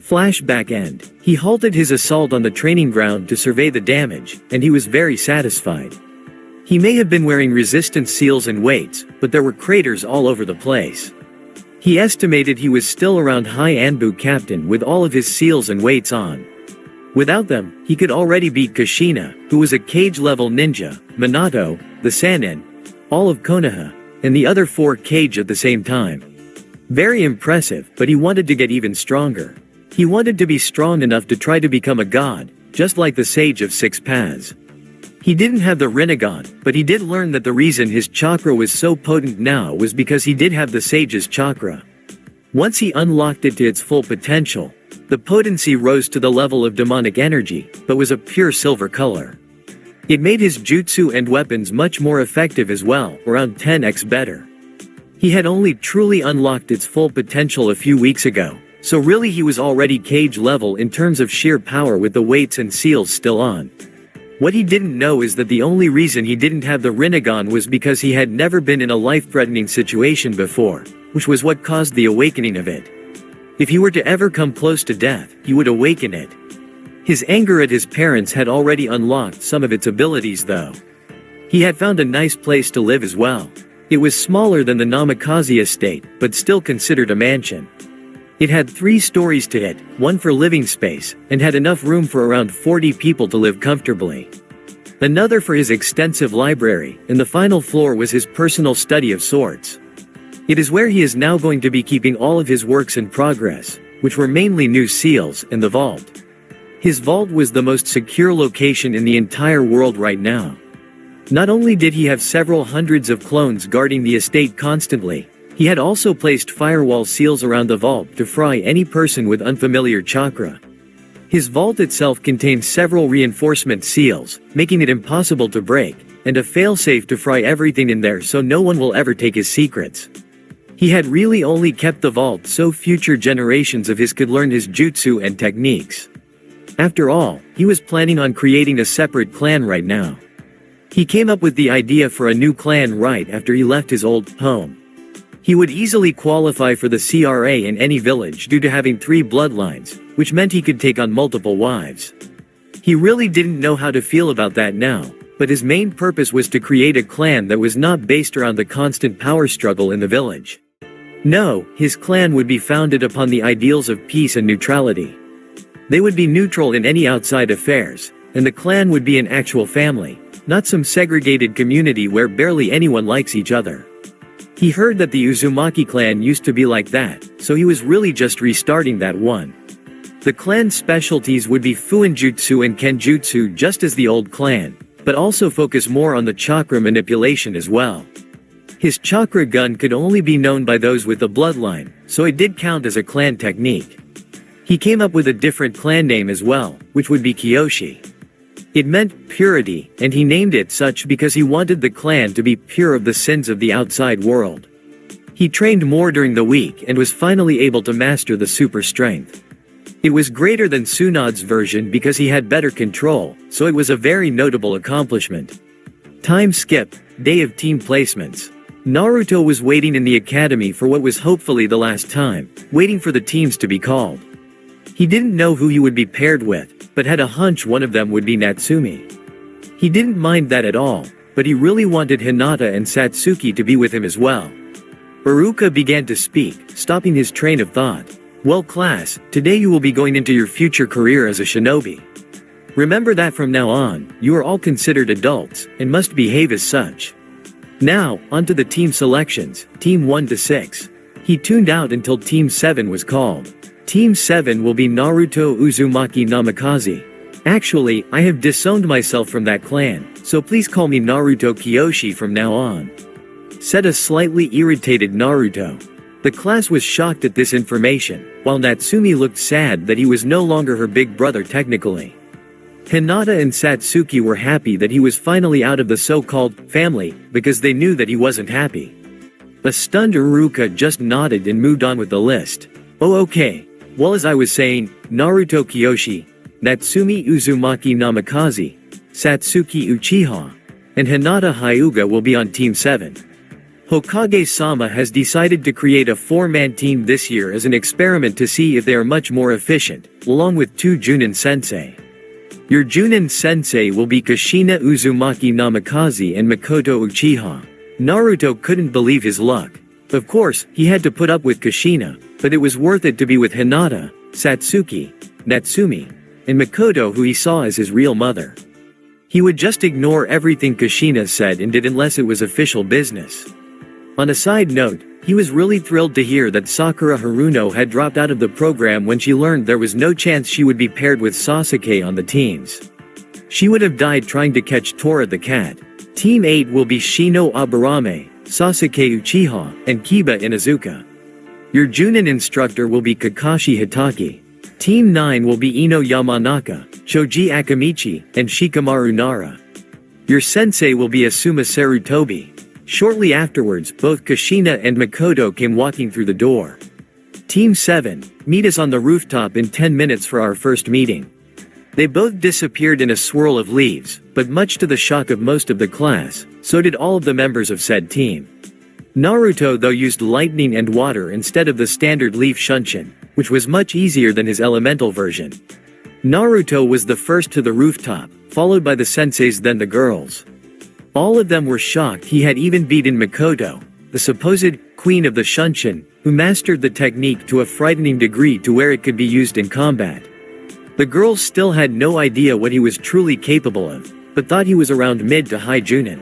Flashback end. He halted his assault on the training ground to survey the damage, and he was very satisfied. He may have been wearing resistance seals and weights, but there were craters all over the place. He estimated he was still around high Anbu captain with all of his seals and weights on. Without them, he could already beat Kushina, who was a cage-level ninja, Minato, the Sannin, all of Konoha, and the other 4 caged at the same time. Very impressive, but he wanted to get even stronger. He wanted to be strong enough to try to become a god, just like the Sage of Six Paths. He didn't have the Rinnegan, but he did learn that the reason his chakra was so potent now was because he did have the Sage's chakra. Once he unlocked it to its full potential, the potency rose to the level of demonic energy, but was a pure silver color. It made his jutsu and weapons much more effective as well, around 10x better. He had only truly unlocked its full potential a few weeks ago, so really he was already cage level in terms of sheer power with the weights and seals still on. What he didn't know is that the only reason he didn't have the Rinnegan was because he had never been in a life-threatening situation before, which was what caused the awakening of it. If he were to ever come close to death, he would awaken it. His anger at his parents had already unlocked some of its abilities though. He had found a nice place to live as well. It was smaller than the Namikaze estate, but still considered a mansion. It had 3 stories to it, 1 for living space, and had enough room for around 40 people to live comfortably. Another for his extensive library, and the final floor was his personal study of sorts. It is where he is now going to be keeping all of his works in progress, which were mainly new seals, and the vault. His vault was the most secure location in the entire world right now. Not only did he have several hundreds of clones guarding the estate constantly, he had also placed firewall seals around the vault to fry any person with unfamiliar chakra. His vault itself contained several reinforcement seals, making it impossible to break, and a failsafe to fry everything in there so no one will ever take his secrets. He had really only kept the vault so future generations of his could learn his jutsu and techniques. After all, he was planning on creating a separate clan right now. He came up with the idea for a new clan right after he left his old home. He would easily qualify for the CRA in any village due to having 3 bloodlines, which meant he could take on multiple wives. He really didn't know how to feel about that now, but his main purpose was to create a clan that was not based around the constant power struggle in the village. No, his clan would be founded upon the ideals of peace and neutrality. They would be neutral in any outside affairs, and the clan would be an actual family, not some segregated community where barely anyone likes each other. He heard that the Uzumaki clan used to be like that, so he was really just restarting that one. The clan's specialties would be Fuinjutsu and Kenjutsu just as the old clan, but also focus more on the chakra manipulation as well. His chakra gun could only be known by those with the bloodline, so it did count as a clan technique. He came up with a different clan name as well, which would be Kiyoshi. It meant purity, and he named it such because he wanted the clan to be pure of the sins of the outside world. He trained more during the week and was finally able to master the super strength. It was greater than Tsunade's version because he had better control, so it was a very notable accomplishment. Time skip, day of team placements. Naruto was waiting in the academy for what was hopefully the last time, waiting for the teams to be called. He didn't know who he would be paired with, but had a hunch one of them would be Natsumi. He didn't mind that at all, but he really wanted Hinata and Satsuki to be with him as well. Iruka began to speak, stopping his train of thought. Well class, today you will be going into your future career as a shinobi. Remember that from now on, you are all considered adults, and must behave as such. Now, onto the team selections, Team 1 to 6. He tuned out until Team 7 was called. Team 7 will be Naruto Uzumaki Namikaze. Actually, I have disowned myself from that clan, so please call me Naruto Kiyoshi from now on. Said a slightly irritated Naruto. The class was shocked at this information, while Natsumi looked sad that he was no longer her big brother technically. Hinata and Satsuki were happy that he was finally out of the so-called family, because they knew that he wasn't happy. A stunned Iruka just nodded and moved on with the list. Oh okay. Well, as I was saying, Naruto Kiyoshi, Natsumi Uzumaki Namikaze, Satsuki Uchiha, and Hinata Hyuga will be on Team 7. Hokage-sama has decided to create a 4-man team this year as an experiment to see if they are much more efficient, along with 2 Junin sensei. Your Junin sensei will be Kushina Uzumaki Namikaze and Makoto Uchiha. Naruto couldn't believe his luck. Of course, he had to put up with Kushina, but it was worth it to be with Hinata, Satsuki, Natsumi, and Makoto, who he saw as his real mother. He would just ignore everything Kushina said and did unless it was official business. On a side note, he was really thrilled to hear that Sakura Haruno had dropped out of the program when she learned there was no chance she would be paired with Sasuke on the teams. She would have died trying to catch Tora the cat. Team 8 will be Shino Aburame, Sasuke Uchiha, and Kiba Inuzuka. Your Junin instructor will be Kakashi Hitaki. Team 9 will be Ino Yamanaka, Shoji Akamichi, and Shikamaru Nara. Your sensei will be Asuma Sarutobi. Shortly afterwards, both Kushina and Makoto came walking through the door. Team 7, meet us on the rooftop in 10 minutes for our first meeting. They both disappeared in a swirl of leaves, but much to the shock of most of the class, so did all of the members of said team. Naruto though used lightning and water instead of the standard leaf shunshin, which was much easier than his elemental version. Naruto was the first to the rooftop, followed by the senseis then the girls. All of them were shocked he had even beaten Makoto, the supposed queen of the shunshin, who mastered the technique to a frightening degree to where it could be used in combat. The girls still had no idea what he was truly capable of, but thought he was around mid to high Junin.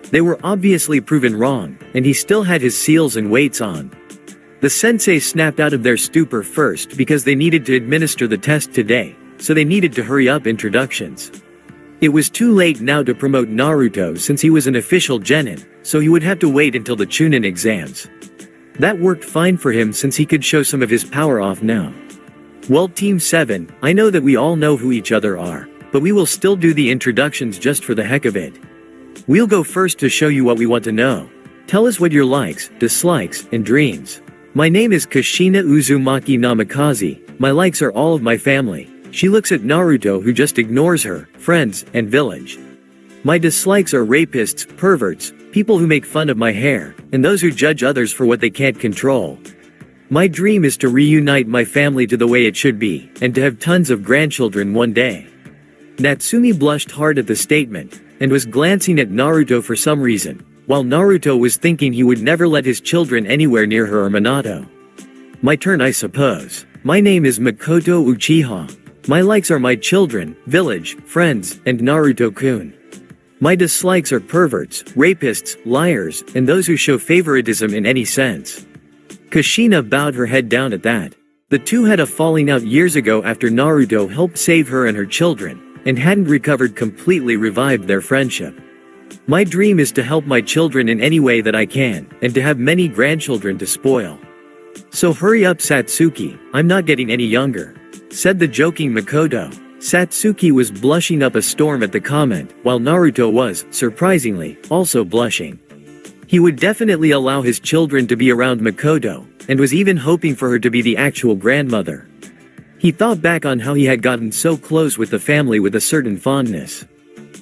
They were obviously proven wrong, and he still had his seals and weights on. The sensei snapped out of their stupor first because they needed to administer the test today, so they needed to hurry up introductions. It was too late now to promote Naruto since he was an official genin, so he would have to wait until the Chunin exams. That worked fine for him since he could show some of his power off now. Well, Team 7, I know that we all know who each other are, but we will still do the introductions just for the heck of it. We'll go first to show you what we want to know. Tell us what your likes, dislikes, and dreams. My name is Kushina Uzumaki Namikaze, my likes are all of my family. She looks at Naruto who just ignores her, friends, and village. My dislikes are rapists, perverts, people who make fun of my hair, and those who judge others for what they can't control. My dream is to reunite my family to the way it should be, and to have tons of grandchildren one day. Natsumi blushed hard at the statement, and was glancing at Naruto for some reason, while Naruto was thinking he would never let his children anywhere near her or Minato. My turn I suppose. My name is Makoto Uchiha. My likes are my children, village, friends, and Naruto-kun. My dislikes are perverts, rapists, liars, and those who show favoritism in any sense. Kushina bowed her head down at that. The two had a falling out years ago after Naruto helped save her and her children, and hadn't recovered completely revived their friendship. My dream is to help my children in any way that I can, and to have many grandchildren to spoil. So hurry up Satsuki, I'm not getting any younger, said the joking Makoto. Satsuki was blushing up a storm at the comment, while Naruto was, surprisingly, also blushing. He would definitely allow his children to be around Makoto, and was even hoping for her to be the actual grandmother. He thought back on how he had gotten so close with the family with a certain fondness.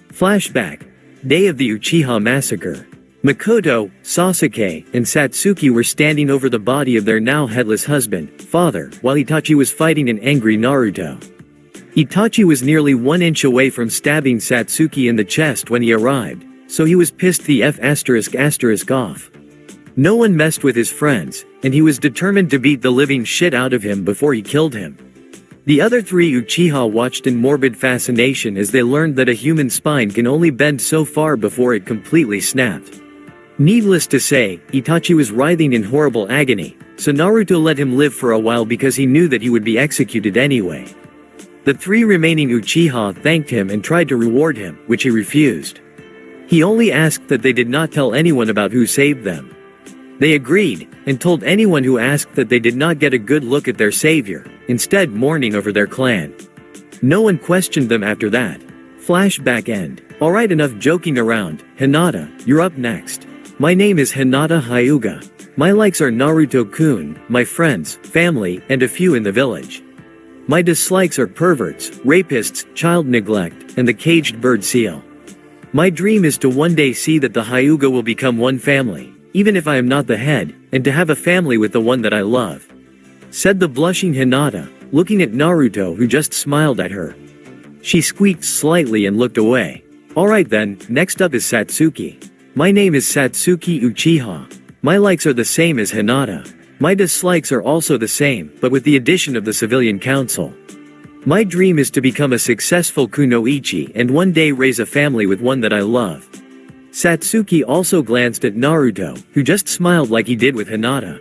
Flashback. Day of the Uchiha Massacre. Makoto, Sasuke, and Satsuki were standing over the body of their now headless husband, father, while Itachi was fighting an angry Naruto. Itachi was nearly 1 inch away from stabbing Satsuki in the chest when he arrived, so he was pissed the F*** off. No one messed with his friends, and he was determined to beat the living shit out of him before he killed him. The other 3 Uchiha watched in morbid fascination as they learned that a human spine can only bend so far before it completely snapped. Needless to say, Itachi was writhing in horrible agony, so Naruto let him live for a while because he knew that he would be executed anyway. The 3 remaining Uchiha thanked him and tried to reward him, which he refused. He only asked that they did not tell anyone about who saved them. They agreed, and told anyone who asked that they did not get a good look at their savior, instead mourning over their clan. No one questioned them after that. Flashback end. Alright, enough joking around. Hinata, you're up next. My name is Hinata Hyuga. My likes are Naruto-kun, my friends, family, and a few in the village. My dislikes are perverts, rapists, child neglect, and the caged bird seal. My dream is to one day see that the Hyuga will become one family, even if I am not the head, and to have a family with the one that I love, said the blushing Hinata, looking at Naruto who just smiled at her. She squeaked slightly and looked away. Alright then, next up is Satsuki. My name is Satsuki Uchiha. My likes are the same as Hinata. My dislikes are also the same, but with the addition of the civilian council. My dream is to become a successful kunoichi and one day raise a family with one that I love. Satsuki also glanced at Naruto, who just smiled like he did with Hinata.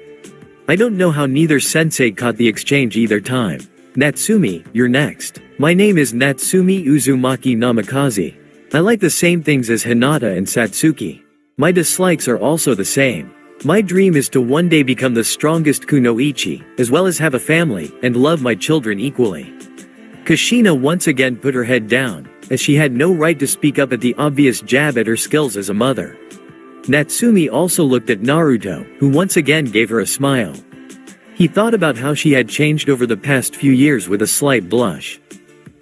I don't know how neither sensei caught the exchange either time. Natsumi, you're next. My name is Natsumi Uzumaki Namikaze. I like the same things as Hinata and Satsuki. My dislikes are also the same. My dream is to one day become the strongest kunoichi, as well as have a family, and love my children equally. Kushina once again put her head down, as she had no right to speak up at the obvious jab at her skills as a mother. Natsumi also looked at Naruto, who once again gave her a smile. He thought about how she had changed over the past few years with a slight blush.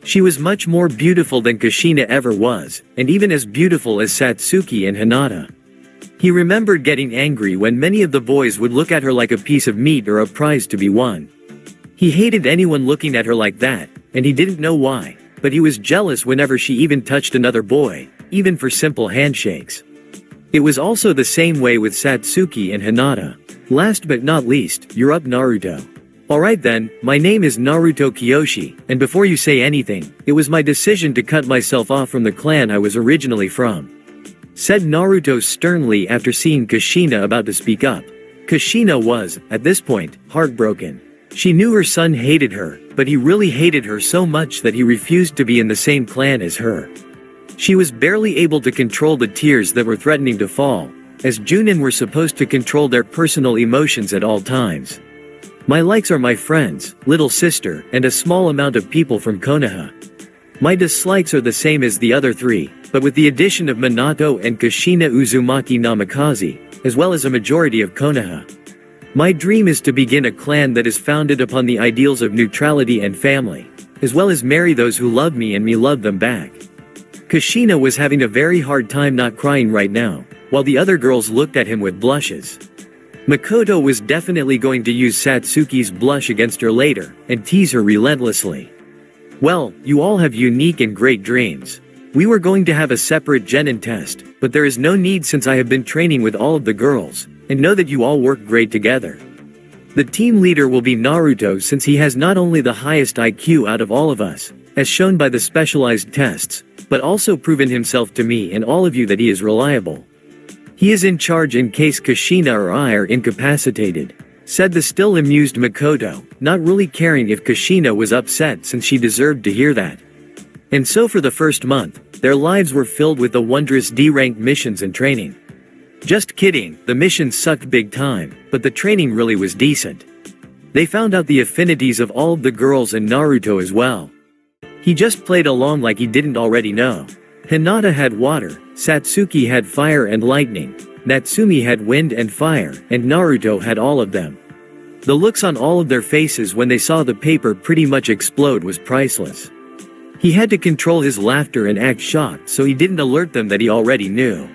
She was much more beautiful than Kushina ever was, and even as beautiful as Satsuki and Hinata. He remembered getting angry when many of the boys would look at her like a piece of meat or a prize to be won. He hated anyone looking at her like that, and he didn't know why, but he was jealous whenever she even touched another boy, even for simple handshakes. It was also the same way with Satsuki and Hinata. Last but not least, you're up, Naruto. Alright then, my name is Naruto Kiyoshi, and before you say anything, it was my decision to cut myself off from the clan I was originally from, said Naruto sternly after seeing Kushina about to speak up. Kushina was, at this point, heartbroken. She knew her son hated her, but he really hated her so much that he refused to be in the same clan as her. She was barely able to control the tears that were threatening to fall, as Junin were supposed to control their personal emotions at all times. My likes are my friends, little sister, and a small amount of people from Konoha. My dislikes are the same as the other three, but with the addition of Minato and Kushina Uzumaki Namikaze, as well as a majority of Konoha. My dream is to begin a clan that is founded upon the ideals of neutrality and family, as well as marry those who love me and me love them back. Kushina was having a very hard time not crying right now, while the other girls looked at him with blushes. Makoto was definitely going to use Satsuki's blush against her later, and tease her relentlessly. Well, you all have unique and great dreams. We were going to have a separate genin test, but there is no need since I have been training with all of the girls, and know that you all work great together. The team leader will be Naruto since he has not only the highest IQ out of all of us, as shown by the specialized tests, but also proven himself to me and all of you that he is reliable. He is in charge in case Kushina or I are incapacitated, said the still amused Makoto, not really caring if Kushina was upset since she deserved to hear that. And so for the first month, their lives were filled with the wondrous D-rank missions and training. Just kidding, the missions sucked big time, but the training really was decent. They found out the affinities of all of the girls and Naruto as well. He just played along like he didn't already know. Hinata had water, Satsuki had fire and lightning, Natsumi had wind and fire, and Naruto had all of them. The looks on all of their faces when they saw the paper pretty much explode was priceless. He had to control his laughter and act shocked so he didn't alert them that he already knew.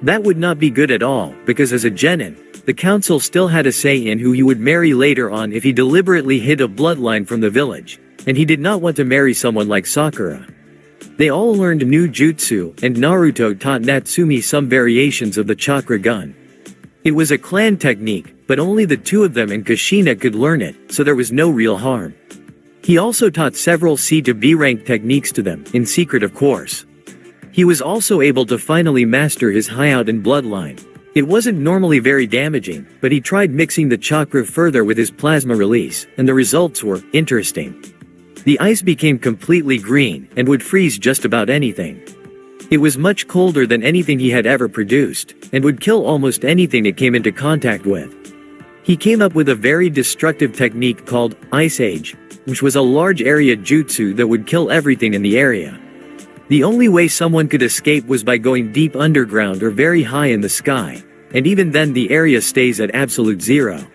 That would not be good at all, because as a genin, the council still had a say in who he would marry later on if he deliberately hid a bloodline from the village, and he did not want to marry someone like Sakura. They all learned new jutsu, and Naruto taught Natsumi some variations of the chakra gun. It was a clan technique, but only the two of them and Kushina could learn it, so there was no real harm. He also taught several C to B rank techniques to them, in secret of course. He was also able to finally master his Hyout and bloodline. It wasn't normally very damaging, but he tried mixing the chakra further with his plasma release, and the results were interesting. The ice became completely green, and would freeze just about anything. It was much colder than anything he had ever produced, and would kill almost anything it came into contact with. He came up with a very destructive technique called Ice Age, which was a large area jutsu that would kill everything in the area. The only way someone could escape was by going deep underground or very high in the sky, and even then the area stays at absolute zero.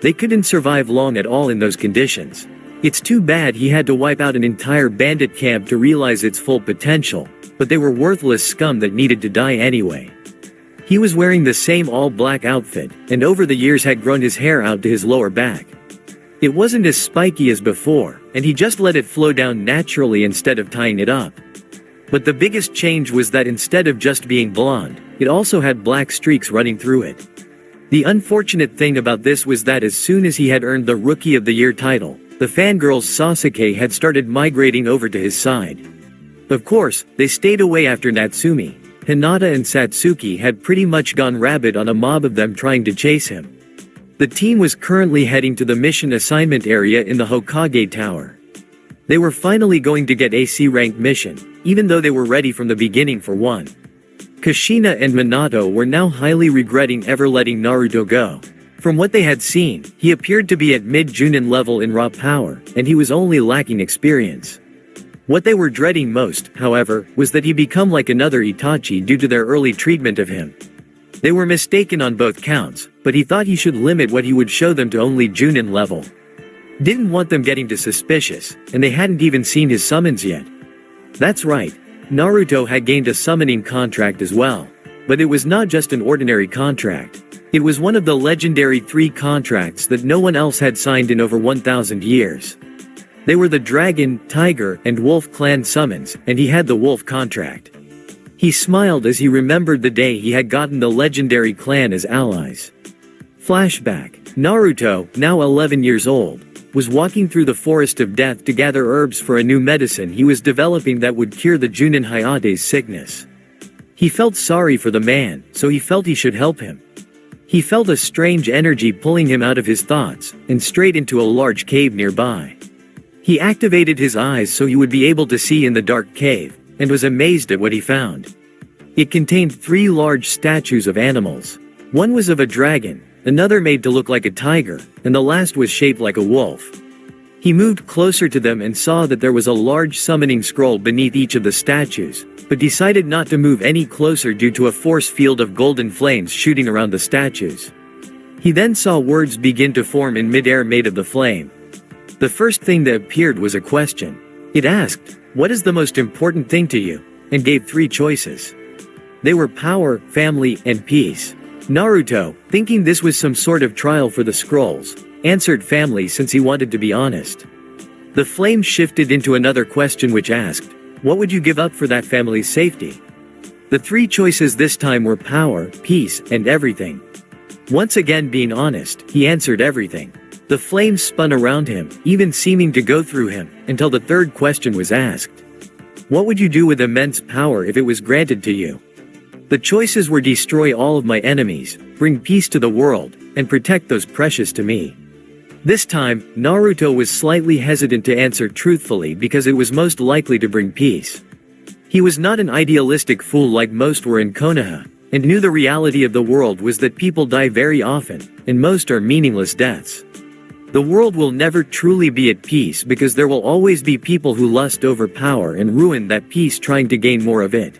They couldn't survive long at all in those conditions. It's too bad he had to wipe out an entire bandit camp to realize its full potential, but they were worthless scum that needed to die anyway. He was wearing the same all-black outfit, and over the years had grown his hair out to his lower back. It wasn't as spiky as before, and he just let it flow down naturally instead of tying it up. But the biggest change was that instead of just being blonde, it also had black streaks running through it. The unfortunate thing about this was that as soon as he had earned the Rookie of the Year title, the fangirls Sasuke had started migrating over to his side. Of course, they stayed away after Natsumi, Hinata and Satsuki had pretty much gone rabid on a mob of them trying to chase him. The team was currently heading to the mission assignment area in the Hokage Tower. They were finally going to get a C-rank mission, even though they were ready from the beginning for one. Kushina and Minato were now highly regretting ever letting Naruto go. From what they had seen, he appeared to be at mid-Junin level in raw power, and he was only lacking experience. What they were dreading most, however, was that he become like another Itachi due to their early treatment of him. They were mistaken on both counts, but he thought he should limit what he would show them to only Junin level. Didn't want them getting too suspicious, and they hadn't even seen his summons yet. That's right, Naruto had gained a summoning contract as well. But it was not just an ordinary contract. It was one of the legendary 3 contracts that no one else had signed in over 1,000 years. They were the Dragon, Tiger, and Wolf clan summons, and he had the Wolf contract. He smiled as he remembered the day he had gotten the legendary clan as allies. Flashback. Naruto, now 11 years old, was walking through the forest of death to gather herbs for a new medicine he was developing that would cure the Junin Hayate's sickness. He felt sorry for the man, so he felt he should help him. He felt a strange energy pulling him out of his thoughts, and straight into a large cave nearby. He activated his eyes so he would be able to see in the dark cave, and was amazed at what he found. It contained 3 large statues of animals. One was of a dragon, another made to look like a tiger, and the last was shaped like a wolf. He moved closer to them and saw that there was a large summoning scroll beneath each of the statues, but decided not to move any closer due to a force field of golden flames shooting around the statues. He then saw words begin to form in midair made of the flame. The first thing that appeared was a question. It asked, "What is the most important thing to you?" and gave 3 choices. They were power, family, and peace. Naruto, thinking this was some sort of trial for the scrolls, answered family since he wanted to be honest. The flame shifted into another question which asked, "What would you give up for that family's safety?" The 3 choices this time were power, peace, and everything. Once again being honest, he answered everything. The flame spun around him, even seeming to go through him, until the 3rd question was asked. What would you do with immense power if it was granted to you? The choices were destroy all of my enemies, bring peace to the world, and protect those precious to me. This time, Naruto was slightly hesitant to answer truthfully because it was most likely to bring peace. He was not an idealistic fool like most were in Konoha, and knew the reality of the world was that people die very often, and most are meaningless deaths. The world will never truly be at peace because there will always be people who lust over power and ruin that peace trying to gain more of it.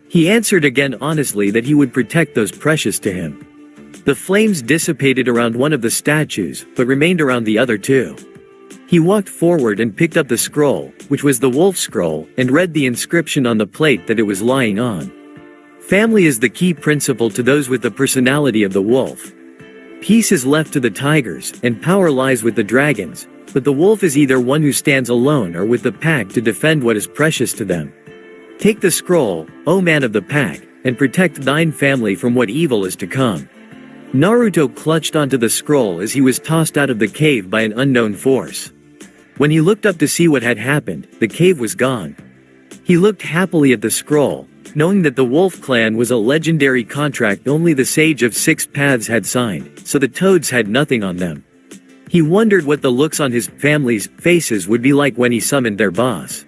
He answered again honestly that he would protect those precious to him. The flames dissipated around one of the statues, but remained around the other 2. He walked forward and picked up the scroll, which was the wolf scroll, and read the inscription on the plate that it was lying on. Family is the key principle to those with the personality of the wolf. Peace is left to the tigers, and power lies with the dragons, but the wolf is either one who stands alone or with the pack to defend what is precious to them. Take the scroll, O man of the pack, and protect thine family from what evil is to come. Naruto clutched onto the scroll as he was tossed out of the cave by an unknown force. When he looked up to see what had happened, the cave was gone. He looked happily at the scroll, knowing that the Wolf Clan was a legendary contract only the Sage of 6 Paths had signed, so the toads had nothing on them. He wondered what the looks on his family's faces would be like when he summoned their boss.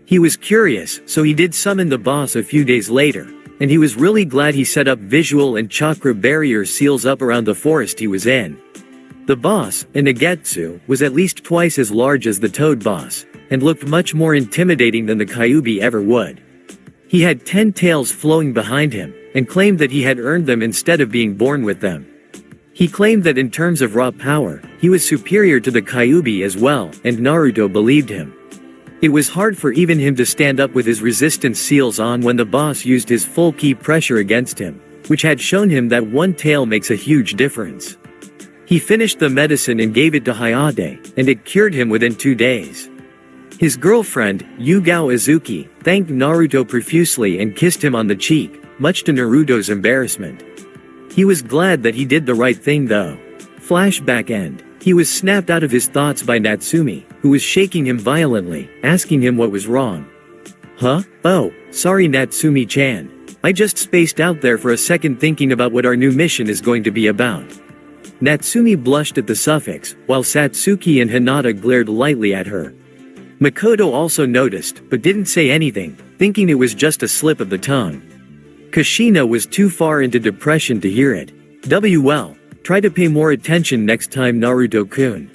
He was curious, so he did summon the boss a few days later, and he was really glad he set up visual and chakra barrier seals up around the forest he was in. The boss, a Nagetsu, was at least twice as large as the Toad boss, and looked much more intimidating than the Kyuubi ever would. He had 10 tails flowing behind him, and claimed that he had earned them instead of being born with them. He claimed that in terms of raw power, he was superior to the Kyuubi as well, and Naruto believed him. It was hard for even him to stand up with his resistance seals on when the boss used his full ki pressure against him, which had shown him that 1 tail makes a huge difference. He finished the medicine and gave it to Hayate, and it cured him within 2 days. His girlfriend, Yugao Izuki, thanked Naruto profusely and kissed him on the cheek, much to Naruto's embarrassment. He was glad that he did the right thing though. Flashback end. He was snapped out of his thoughts by Natsumi, who was shaking him violently, asking him what was wrong. Huh? Oh, sorry Natsumi-chan. I just spaced out there for a second thinking about what our new mission is going to be about. Natsumi blushed at the suffix, while Satsuki and Hinata glared lightly at her. Makoto also noticed, but didn't say anything, thinking it was just a slip of the tongue. Kushina was too far into depression to hear it. Well, try to pay more attention next time, Naruto-kun.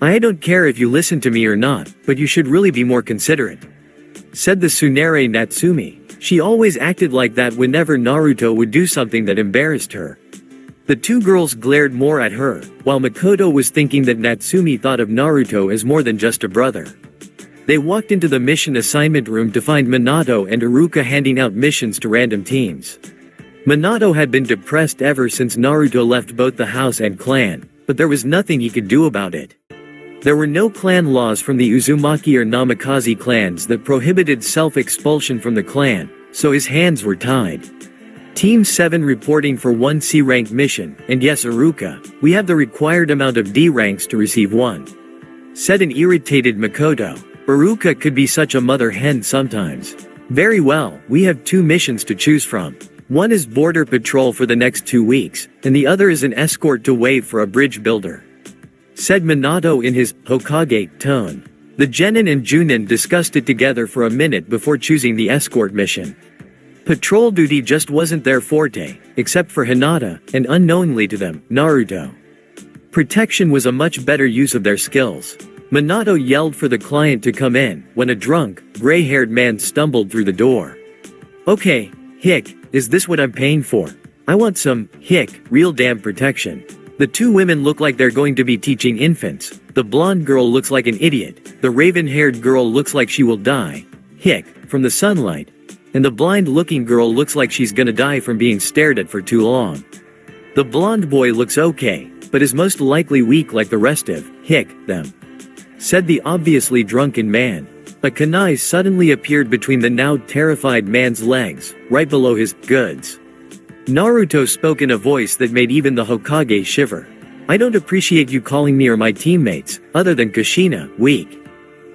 I don't care if you listen to me or not, but you should really be more considerate, said the tsundere Natsumi. She always acted like that whenever Naruto would do something that embarrassed her. The two girls glared more at her, while Makoto was thinking that Natsumi thought of Naruto as more than just a brother. They walked into the mission assignment room to find Minato and Iruka handing out missions to random teams. Minato had been depressed ever since Naruto left both the house and clan, but there was nothing he could do about it. There were no clan laws from the Uzumaki or Namikaze clans that prohibited self-expulsion from the clan, so his hands were tied. Team 7 reporting for 1 C-rank mission, and yes Iruka, we have the required amount of D ranks to receive one, said an irritated Makoto. Iruka could be such a mother hen sometimes. Very well, we have 2 missions to choose from. One is border patrol for the next 2 weeks, and the other is an escort to Wave for a bridge builder, said Minato in his Hokage tone. The Genin and Junin discussed it together for a minute before choosing the escort mission. Patrol duty just wasn't their forte, except for Hinata, and unknowingly to them, Naruto. Protection was a much better use of their skills. Minato yelled for the client to come in, when a drunk, gray-haired man stumbled through the door. Okay, hick, is this what I'm paying for? I want some, hick, real damn protection. The 2 women look like they're going to be teaching infants. The blonde girl looks like an idiot, the raven-haired girl looks like she will die, hick, from the sunlight, and the blind-looking girl looks like she's gonna die from being stared at for too long. The blonde boy looks okay, but is most likely weak like the rest of, hick, them, said the obviously drunken man. A kunai suddenly appeared between the now terrified man's legs, right below his goods. Naruto spoke in a voice that made even the Hokage shiver. I don't appreciate you calling me or my teammates, other than Kushina, weak.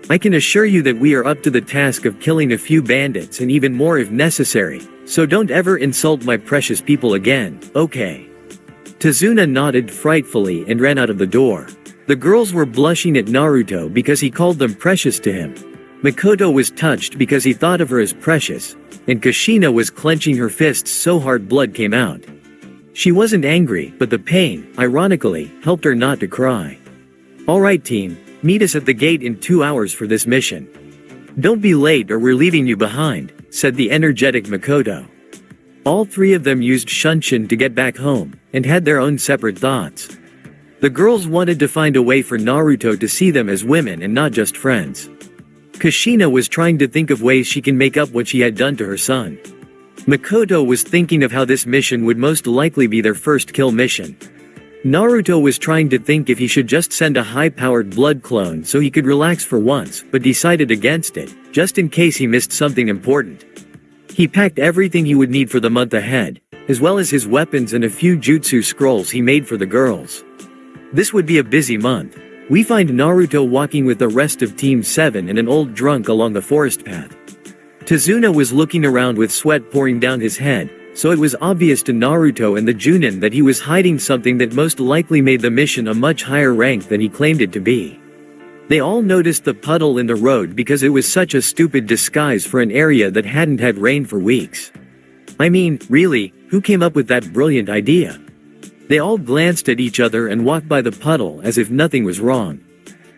I can assure you that we are up to the task of killing a few bandits and even more if necessary, so don't ever insult my precious people again, okay? Tazuna nodded frightfully and ran out of the door. The girls were blushing at Naruto because he called them precious to him. Makoto was touched because he thought of her as precious, and Kushina was clenching her fists so hard blood came out. She wasn't angry, but the pain, ironically, helped her not to cry. Alright team, meet us at the gate in 2 hours for this mission. Don't be late or we're leaving you behind, said the energetic Makoto. All 3 of them used Shunshin to get back home, and had their own separate thoughts. The girls wanted to find a way for Naruto to see them as women and not just friends. Kushina was trying to think of ways she can make up what she had done to her son. Makoto was thinking of how this mission would most likely be their first kill mission. Naruto was trying to think if he should just send a high-powered blood clone so he could relax for once, but decided against it, just in case he missed something important. He packed everything he would need for the month ahead, as well as his weapons and a few jutsu scrolls he made for the girls. This would be a busy month. We find Naruto walking with the rest of Team 7 and an old drunk along the forest path. Tazuna was looking around with sweat pouring down his head, so it was obvious to Naruto and the Junin that he was hiding something that most likely made the mission a much higher rank than he claimed it to be. They all noticed the puddle in the road because it was such a stupid disguise for an area that hadn't had rain for weeks. I mean, really, who came up with that brilliant idea? They all glanced at each other and walked by the puddle as if nothing was wrong.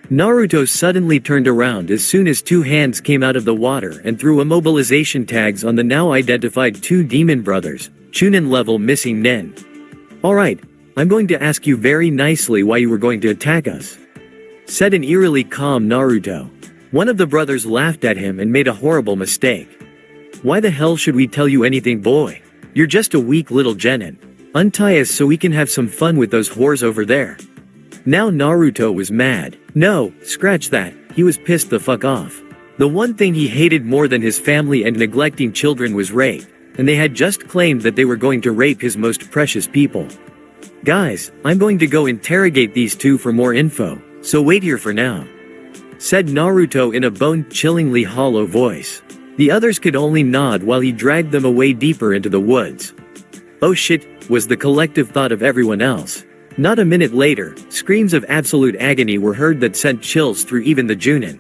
Naruto suddenly turned around as soon as 2 hands came out of the water and threw immobilization tags on the now identified 2 demon brothers, Chunin level missing Nen. Alright, I'm going to ask you very nicely why you were going to attack us, said an eerily calm Naruto. One of the brothers laughed at him and made a horrible mistake. Why the hell should we tell you anything, boy? You're just a weak little genin. Untie us so we can have some fun with those whores over there. Now Naruto was mad. No, scratch that, he was pissed the fuck off. The one thing he hated more than his family and neglecting children was rape, and they had just claimed that they were going to rape his most precious people. Guys, I'm going to go interrogate these 2 for more info, so wait here for now, said Naruto in a bone-chillingly hollow voice. The others could only nod while he dragged them away deeper into the woods. "Oh shit," was the collective thought of everyone else. Not a minute later, screams of absolute agony were heard that sent chills through even the Junin.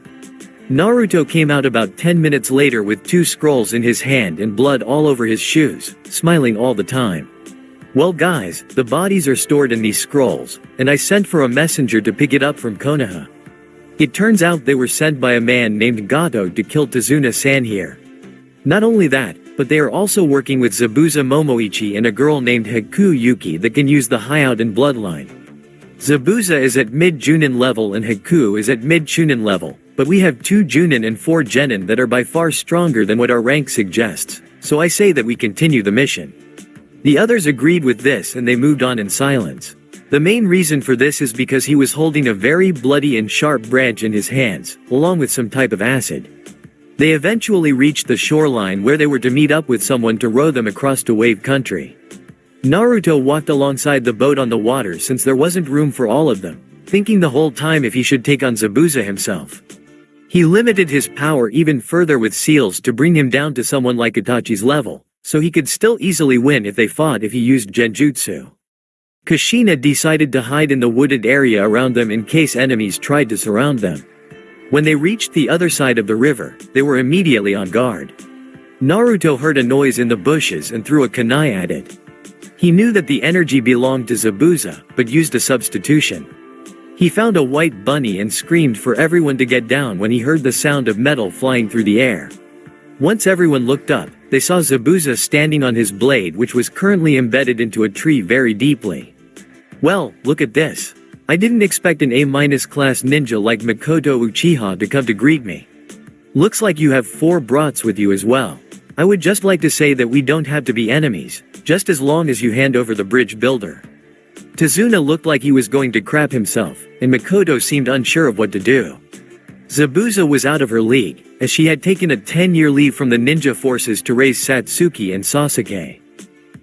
Naruto came out about 10 minutes later with 2 scrolls in his hand and blood all over his shoes, smiling all the time. "Well guys, the bodies are stored in these scrolls, and I sent for a messenger to pick it up from Konoha. It turns out they were sent by a man named Gato to kill Tazuna-san here. Not only that, but they are also working with Zabuza Momoichi and a girl named Haku Yuki that can use the Hyouden bloodline. Zabuza is at mid-Junin level and Haku is at mid-Chunin level, but we have 2 Junin and 4 Genin that are by far stronger than what our rank suggests, so I say that we continue the mission." The others agreed with this and they moved on in silence. The main reason for this is because he was holding a very bloody and sharp branch in his hands, along with some type of acid. They eventually reached the shoreline where they were to meet up with someone to row them across to Wave Country. Naruto walked alongside the boat on the water since there wasn't room for all of them, thinking the whole time if he should take on Zabuza himself. He limited his power even further with seals to bring him down to someone like Itachi's level, so he could still easily win if they fought if he used genjutsu. Kushina decided to hide in the wooded area around them in case enemies tried to surround them. When they reached the other side of the river, they were immediately on guard. Naruto heard a noise in the bushes and threw a kunai at it. He knew that the energy belonged to Zabuza, but used a substitution. He found a white bunny and screamed for everyone to get down when he heard the sound of metal flying through the air. Once everyone looked up, they saw Zabuza standing on his blade, which was currently embedded into a tree very deeply. "Well, look at this. I didn't expect an A- class ninja like Makoto Uchiha to come to greet me. Looks like you have 4 brats with you as well. I would just like to say that we don't have to be enemies, just as long as you hand over the bridge builder." Tazuna looked like he was going to crap himself, and Makoto seemed unsure of what to do. Zabuza was out of her league, as she had taken a 10-year leave from the ninja forces to raise Satsuki and Sasuke.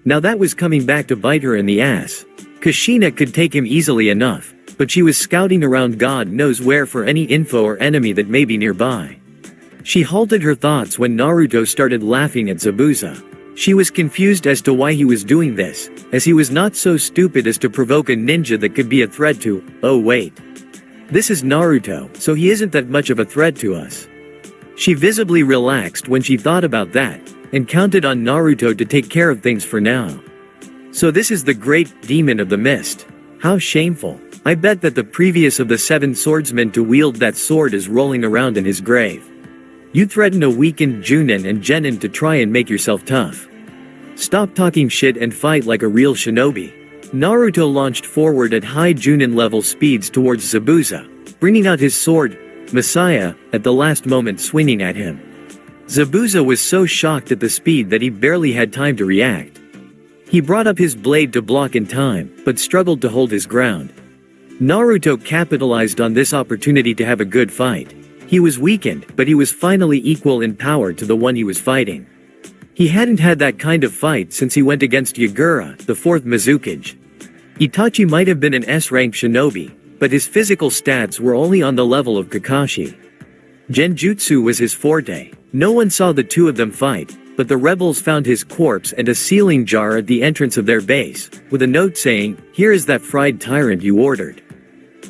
Now that was coming back to bite her in the ass. Kushina could take him easily enough, but she was scouting around God knows where for any info or enemy that may be nearby. She halted her thoughts when Naruto started laughing at Zabuza. She was confused as to why he was doing this, as he was not so stupid as to provoke a ninja that could be a threat to— oh wait. This is Naruto, so he isn't that much of a threat to us. She visibly relaxed when she thought about that, and counted on Naruto to take care of things for now. So this is the great demon of the mist. How shameful. I bet that the previous of the 7 swordsmen to wield that sword is rolling around in his grave. You threaten a weakened Junin and Genin to try and make yourself tough. Stop talking shit and fight like a real shinobi. Naruto launched forward at high Junin level speeds towards Zabuza, bringing out his sword, Messiah, at the last moment swinging at him. Zabuza was so shocked at the speed that he barely had time to react. He brought up his blade to block in time, but struggled to hold his ground. Naruto capitalized on this opportunity to have a good fight. He was weakened, but he was finally equal in power to the one he was fighting. He hadn't had that kind of fight since he went against Yagura, the 4th Mizukage. Itachi might have been an S-rank shinobi, but his physical stats were only on the level of Kakashi. Genjutsu was his forte. No one saw the 2 of them fight, but the rebels found his corpse and a sealing jar at the entrance of their base, with a note saying, "Here is that fried tyrant you ordered.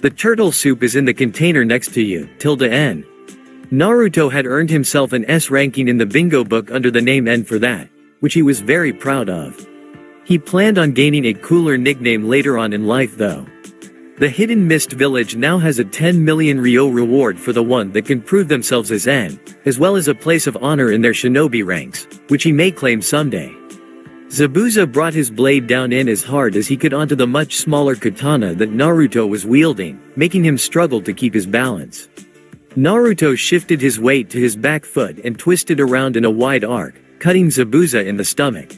The turtle soup is in the container next to you, N." Naruto had earned himself an S ranking in the bingo book under the name N for that, which he was very proud of. He planned on gaining a cooler nickname later on in life though. The Hidden Mist Village now has a 10 million Ryo reward for the one that can prove themselves as N, as well as a place of honor in their shinobi ranks, which he may claim someday. Zabuza brought his blade down in as hard as he could onto the much smaller katana that Naruto was wielding, making him struggle to keep his balance. Naruto shifted his weight to his back foot and twisted around in a wide arc, cutting Zabuza in the stomach.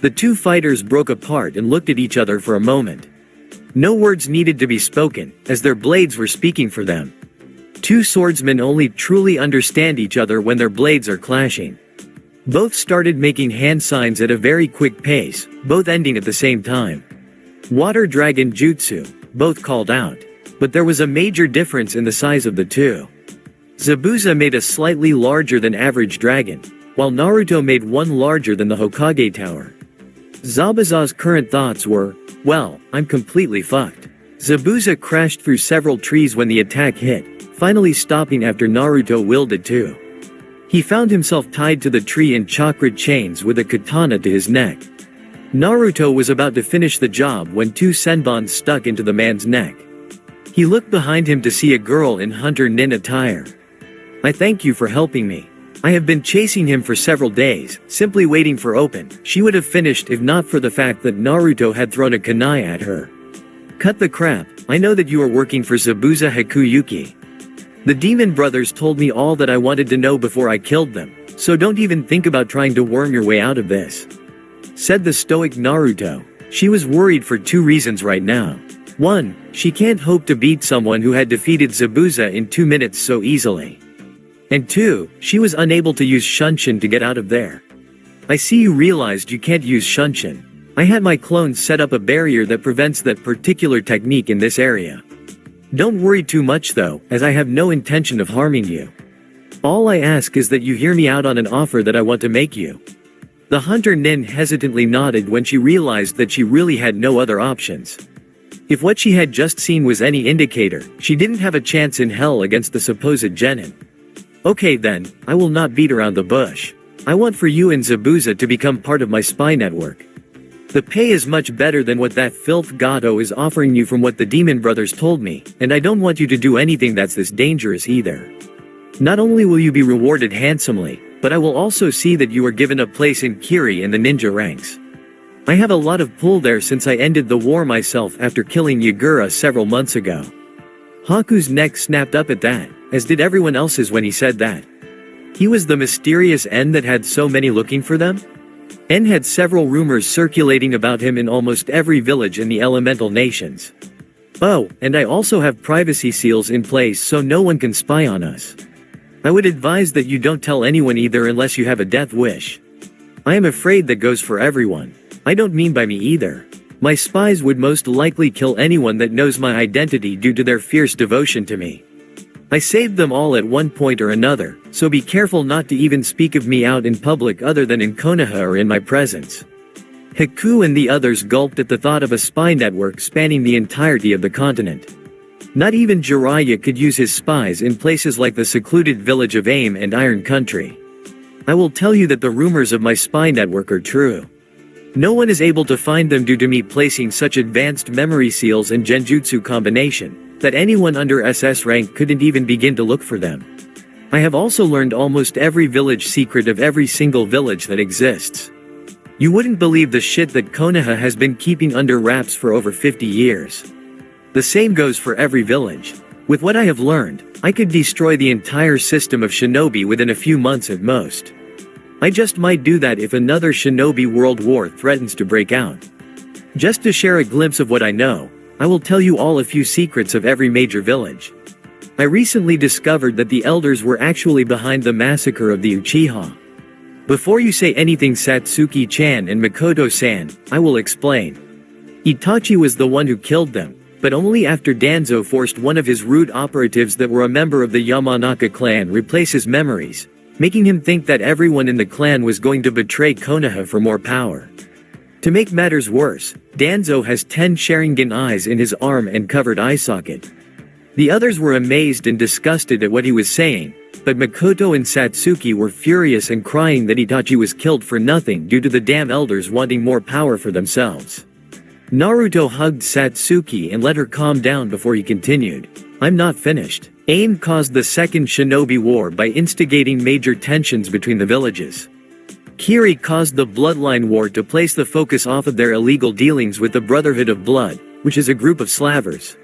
The 2 fighters broke apart and looked at each other for a moment. No words needed to be spoken, as their blades were speaking for them. 2 swordsmen only truly understand each other when their blades are clashing. Both started making hand signs at a very quick pace, both ending at the same time. Water Dragon Jutsu, both called out. But there was a major difference in the size of the 2. Zabuza made a slightly larger than average dragon, while Naruto made one larger than the Hokage Tower. Zabuza's current thoughts were, well, I'm completely fucked. Zabuza crashed through several trees when the attack hit, finally stopping after Naruto willed it to. He found himself tied to the tree in chakra chains with a katana to his neck. Naruto was about to finish the job when two senbons stuck into the man's neck. He looked behind him to see a girl in hunter nin attire. I thank you for helping me. I have been chasing him for several days, simply waiting for open. She would have finished if not for the fact that Naruto had thrown a kunai at her. Cut the crap, I know that you are working for Zabuza Hakuyuki. The demon brothers told me all that I wanted to know before I killed them, so don't even think about trying to worm your way out of this. Said the stoic Naruto. She was worried for two reasons right now. 1. She can't hope to beat someone who had defeated Zabuza in 2 minutes so easily. And 2, she was unable to use Shunshin to get out of there. I see you realized you can't use Shunshin. I had my clones set up a barrier that prevents that particular technique in this area. Don't worry too much though, as I have no intention of harming you. All I ask is that you hear me out on an offer that I want to make you. The hunter nin hesitantly nodded when she realized that she really had no other options. If what she had just seen was any indicator, she didn't have a chance in hell against the supposed genin. Okay then, I will not beat around the bush. I want for you and Zabuza to become part of my spy network. The pay is much better than what that filth Gato is offering you from what the demon brothers told me, and I don't want you to do anything that's this dangerous either. Not only will you be rewarded handsomely, but I will also see that you are given a place in Kiri in the ninja ranks. I have a lot of pull there since I ended the war myself after killing Yagura several months ago. Haku's neck snapped up at that, as did everyone else's when he said that. He was the mysterious N that had so many looking for them? N had several rumors circulating about him in almost every village in the elemental nations. Oh, and I also have privacy seals in place so no one can spy on us. I would advise that you don't tell anyone either unless you have a death wish. I am afraid that goes for everyone. I don't mean by me either. My spies would most likely kill anyone that knows my identity due to their fierce devotion to me. I saved them all at one point or another, so be careful not to even speak of me out in public other than in Konoha or in my presence. Haku and the others gulped at the thought of a spy network spanning the entirety of the continent. Not even Jiraiya could use his spies in places like the secluded village of Aim and Iron Country. I will tell you that the rumors of my spy network are true. No one is able to find them due to me placing such advanced memory seals and genjutsu combination, that anyone under SS rank couldn't even begin to look for them. I have also learned almost every village secret of every single village that exists. You wouldn't believe the shit that Konoha has been keeping under wraps for over 50 years. The same goes for every village. With what I have learned, I could destroy the entire system of shinobi within a few months at most. I just might do that if another shinobi world war threatens to break out. Just to share a glimpse of what I know, I will tell you all a few secrets of every major village. I recently discovered that the elders were actually behind the massacre of the Uchiha. Before you say anything Satsuki-chan and Makoto-san, I will explain. Itachi was the one who killed them, but only after Danzo forced one of his rude operatives that were a member of the Yamanaka clan replace his memories, making him think that everyone in the clan was going to betray Konoha for more power. To make matters worse, Danzo has 10 Sharingan eyes in his arm and covered eye socket. The others were amazed and disgusted at what he was saying, but Makoto and Satsuki were furious and crying that Itachi was killed for nothing due to the damn elders wanting more power for themselves. Naruto hugged Satsuki and let her calm down before he continued. I'm not finished. Aim caused the Second Shinobi War by instigating major tensions between the villages. Kiri caused the Bloodline War to place the focus off of their illegal dealings with the Brotherhood of Blood, which is a group of slavers.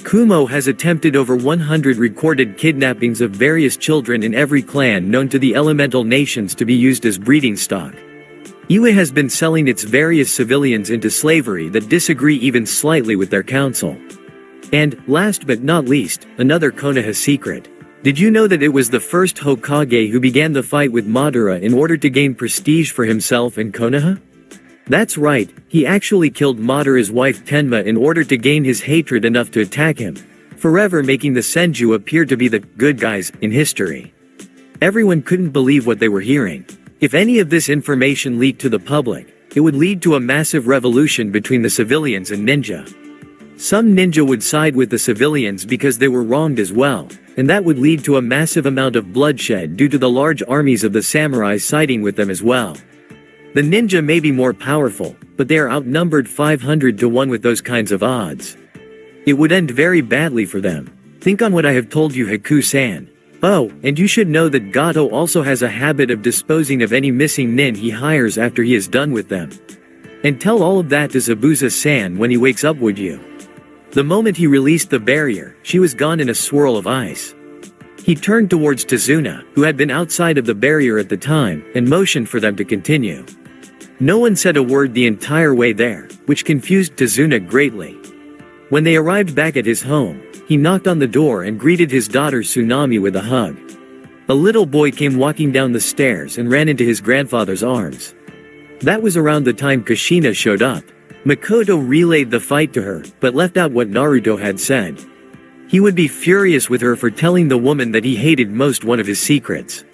Kumo has attempted over 100 recorded kidnappings of various children in every clan known to the elemental nations to be used as breeding stock. Iwe has been selling its various civilians into slavery that disagree even slightly with their council. And, last but not least, another Konoha secret. Did you know that it was the first Hokage who began the fight with Madara in order to gain prestige for himself and Konoha? That's right, he actually killed Madara's wife Tenma in order to gain his hatred enough to attack him. forever making the Senju appear to be the good guys in history. Everyone couldn't believe what they were hearing. If any of this information leaked to the public, it would lead to a massive revolution between the civilians and ninja. Some ninja would side with the civilians because they were wronged as well, and that would lead to a massive amount of bloodshed due to the large armies of the samurai siding with them as well. The ninja may be more powerful, but they are outnumbered 500 to 1 with those kinds of odds. It would end very badly for them. Think on what I have told you, Haku-san. Oh, and you should know that Gato also has a habit of disposing of any missing nin he hires after he is done with them. And tell all of that to Zabuza-san when he wakes up, would you? The moment he released the barrier, she was gone in a swirl of ice. He turned towards Tazuna, who had been outside of the barrier at the time, and motioned for them to continue. No one said a word the entire way there, which confused Tazuna greatly. When they arrived back at his home, he knocked on the door and greeted his daughter Tsunami with a hug. A little boy came walking down the stairs and ran into his grandfather's arms. That was around the time Kushina showed up. Makoto relayed the fight to her, but left out what Naruto had said. He would be furious with her for telling the woman that he hated most one of his secrets.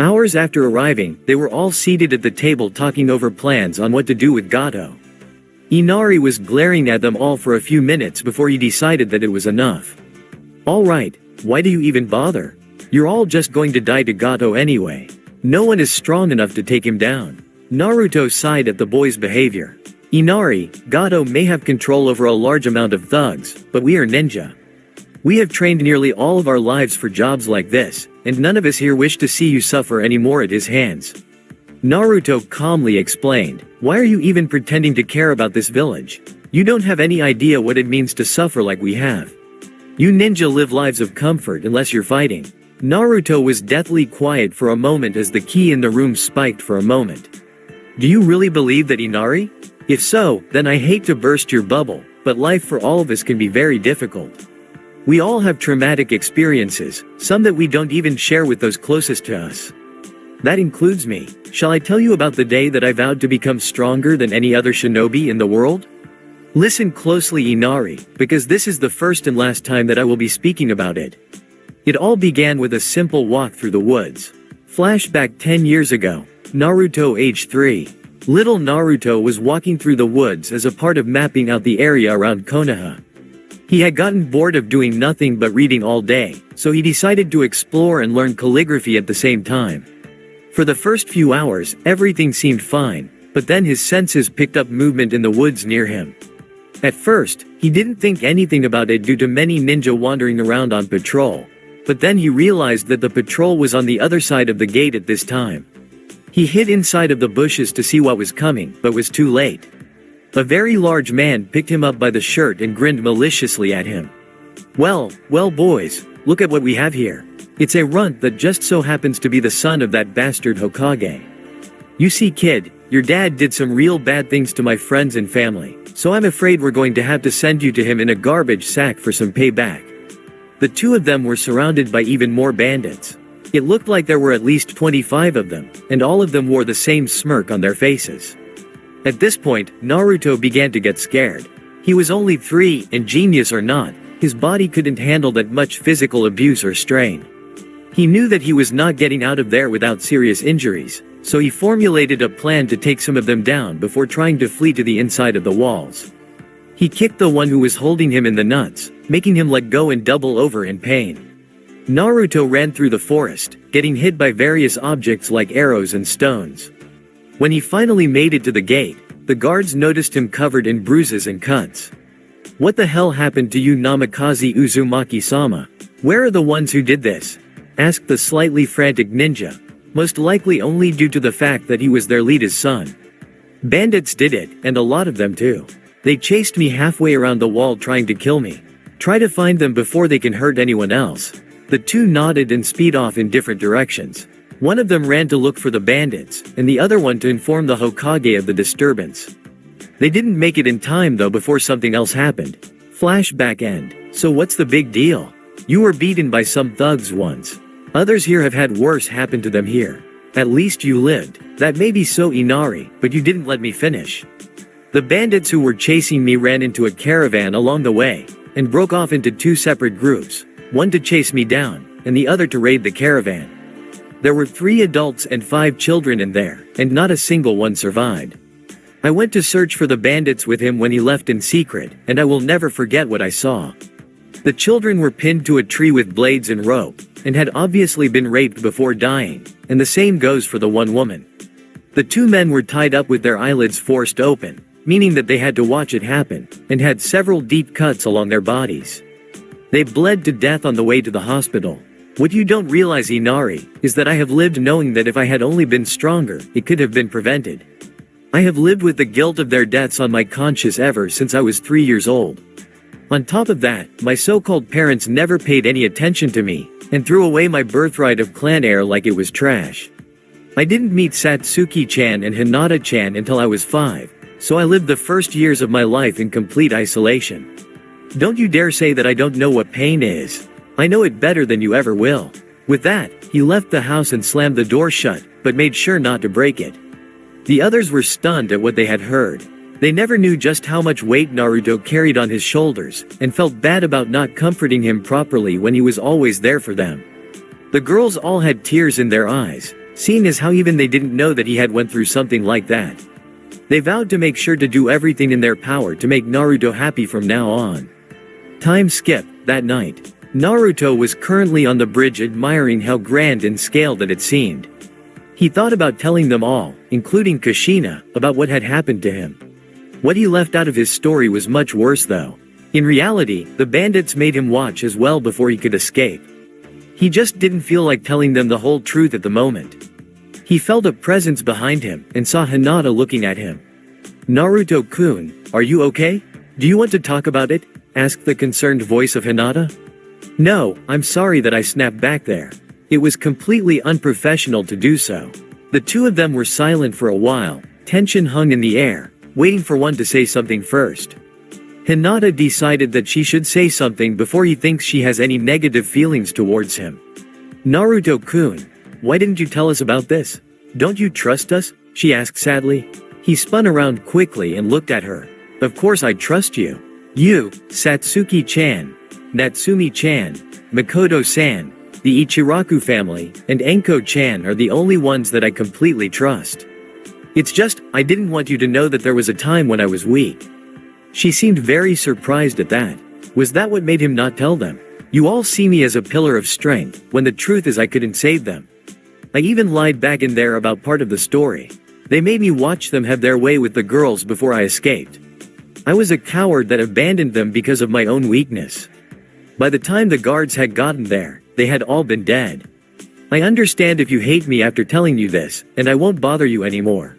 Hours after arriving, they were all seated at the table talking over plans on what to do with Gato. Inari was glaring at them all for a few minutes before he decided that it was enough. Alright, why do you even bother? You're all just going to die to Gato anyway. No one is strong enough to take him down. Naruto sighed at the boy's behavior. Inari, Gato may have control over a large amount of thugs, but we are ninja. We have trained nearly all of our lives for jobs like this, and none of us here wish to see you suffer anymore at his hands. Naruto calmly explained, why are you even pretending to care about this village? You don't have any idea what it means to suffer like we have. You ninja live lives of comfort unless you're fighting. Naruto was deathly quiet for a moment as the key in the room spiked for a moment. Do you really believe that, Inari? If so, then I hate to burst your bubble, but life for all of us can be very difficult. We all have traumatic experiences, some that we don't even share with those closest to us. That includes me. Shall I tell you about the day that I vowed to become stronger than any other shinobi in the world? Listen closely, Inari, because this is the first and last time that I will be speaking about it. It all began with a simple walk through the woods. Flashback 10 years ago. Naruto age 3. Little Naruto was walking through the woods as a part of mapping out the area around Konoha. He had gotten bored of doing nothing but reading all day, so he decided to explore and learn calligraphy at the same time. For the first few hours, everything seemed fine, but then his senses picked up movement in the woods near him. At first, he didn't think anything about it due to many ninja wandering around on patrol, but then he realized that the patrol was on the other side of the gate at this time. He hid inside of the bushes to see what was coming, but was too late. A very large man picked him up by the shirt and grinned maliciously at him. Well boys, look at what we have here. It's a runt that just so happens to be the son of that bastard Hokage. You see, kid, your dad did some real bad things to my friends and family, so I'm afraid we're going to have to send you to him in a garbage sack for some payback. The two of them were surrounded by even more bandits. It looked like there were at least 25 of them, and all of them wore the same smirk on their faces. At this point, Naruto began to get scared. He was only 3, and genius or not, his body couldn't handle that much physical abuse or strain. He knew that he was not getting out of there without serious injuries, so he formulated a plan to take some of them down before trying to flee to the inside of the walls. He kicked the one who was holding him in the nuts, making him let go and double over in pain. Naruto ran through the forest, getting hit by various objects like arrows and stones. When he finally made it to the gate, the guards noticed him covered in bruises and cuts. What the hell happened to you, Namikaze Uzumaki-sama? Where are the ones who did this? Asked the slightly frantic ninja, most likely only due to the fact that he was their leader's son. Bandits did it, and a lot of them too. They chased me halfway around the wall trying to kill me. Try to find them before they can hurt anyone else. The two nodded and sped off in different directions. One of them ran to look for the bandits, and the other one to inform the Hokage of the disturbance. They didn't make it in time though before something else happened. Flashback end. So what's the big deal? You were beaten by some thugs once. Others here have had worse happen to them here. At least you lived. That may be so, Inari, but you didn't let me finish. The bandits who were chasing me ran into a caravan along the way, and broke off into two separate groups, one to chase me down, and the other to raid the caravan. There were 3 adults and 5 children in there, and not a single one survived. I went to search for the bandits with him when he left in secret, and I will never forget what I saw. The children were pinned to a tree with blades and rope, and had obviously been raped before dying, and the same goes for the one woman. The 2 men were tied up with their eyelids forced open, meaning that they had to watch it happen, and had several deep cuts along their bodies. They bled to death on the way to the hospital. What you don't realize, Inari, is that I have lived knowing that if I had only been stronger, it could have been prevented. I have lived with the guilt of their deaths on my conscience ever since I was 3 years old. On top of that, my so-called parents never paid any attention to me, and threw away my birthright of clan heir like it was trash. I didn't meet Satsuki-chan and Hinata-chan until I was 5, so I lived the first years of my life in complete isolation. Don't you dare say that I don't know what pain is. I know it better than you ever will. With that, he left the house and slammed the door shut, but made sure not to break it. The others were stunned at what they had heard. They never knew just how much weight Naruto carried on his shoulders, and felt bad about not comforting him properly when he was always there for them. The girls all had tears in their eyes, seeing as how even they didn't know that he had went through something like that. They vowed to make sure to do everything in their power to make Naruto happy from now on. Time skip. That night, Naruto was currently on the bridge admiring how grand and scale that it seemed. He thought about telling them all, including Kushina, about what had happened to him. What he left out of his story was much worse though. In reality, the bandits made him watch as well before he could escape. He just didn't feel like telling them the whole truth at the moment. He felt a presence behind him, and saw Hinata looking at him. "Naruto-kun, are you okay? Do you want to talk about it?" asked the concerned voice of Hinata. "No, I'm sorry that I snapped back there. It was completely unprofessional to do so." The 2 of them were silent for a while, tension hung in the air, waiting for one to say something first. Hinata decided that she should say something before he thinks she has any negative feelings towards him. "Naruto-kun, why didn't you tell us about this? Don't you trust us?" she asked sadly. He spun around quickly and looked at her. "Of course I trust you. You, Satsuki-chan, Natsumi-chan, Makoto-san, the Ichiraku family, and Enko-chan are the only ones that I completely trust. It's just, I didn't want you to know that there was a time when I was weak." She seemed very surprised at that. Was that what made him not tell them? "You all see me as a pillar of strength, when the truth is I couldn't save them. I even lied back in there about part of the story. They made me watch them have their way with the girls before I escaped. I was a coward that abandoned them because of my own weakness. By the time the guards had gotten there, they had all been dead. I understand if you hate me after telling you this, and I won't bother you anymore."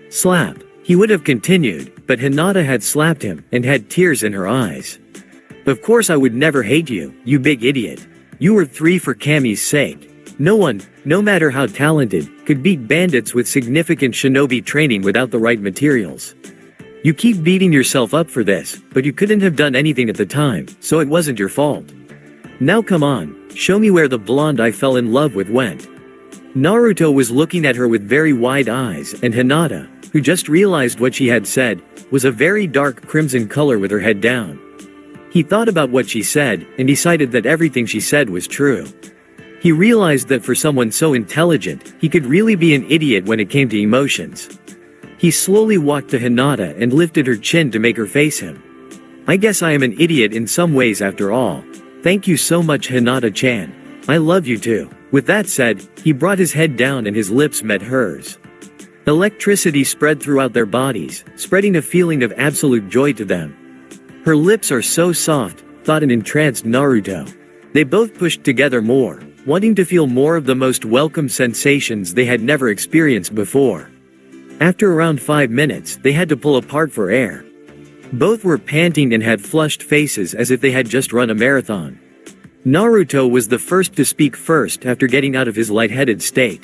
Slap. He would have continued, but Hinata had slapped him, and had tears in her eyes. "Of course I would never hate you, you big idiot. You were 3 for Kami's sake. No one, no matter how talented, could beat bandits with significant shinobi training without the right materials. You keep beating yourself up for this, but you couldn't have done anything at the time, so it wasn't your fault. Now come on, show me where the blonde I fell in love with went." Naruto was looking at her with very wide eyes, and Hinata, who just realized what she had said, was a very dark crimson color with her head down. He thought about what she said, and decided that everything she said was true. He realized that for someone so intelligent, he could really be an idiot when it came to emotions. He slowly walked to Hinata and lifted her chin to make her face him. "I guess I am an idiot in some ways after all. Thank you so much, Hinata-chan. I love you too." With that said, he brought his head down and his lips met hers. Electricity spread throughout their bodies, spreading a feeling of absolute joy to them. "Her lips are so soft," thought an entranced Naruto. They both pushed together more, wanting to feel more of the most welcome sensations they had never experienced before. After around 5 minutes, they had to pull apart for air. Both were panting and had flushed faces as if they had just run a marathon. Naruto was the first to speak first after getting out of his lightheaded state.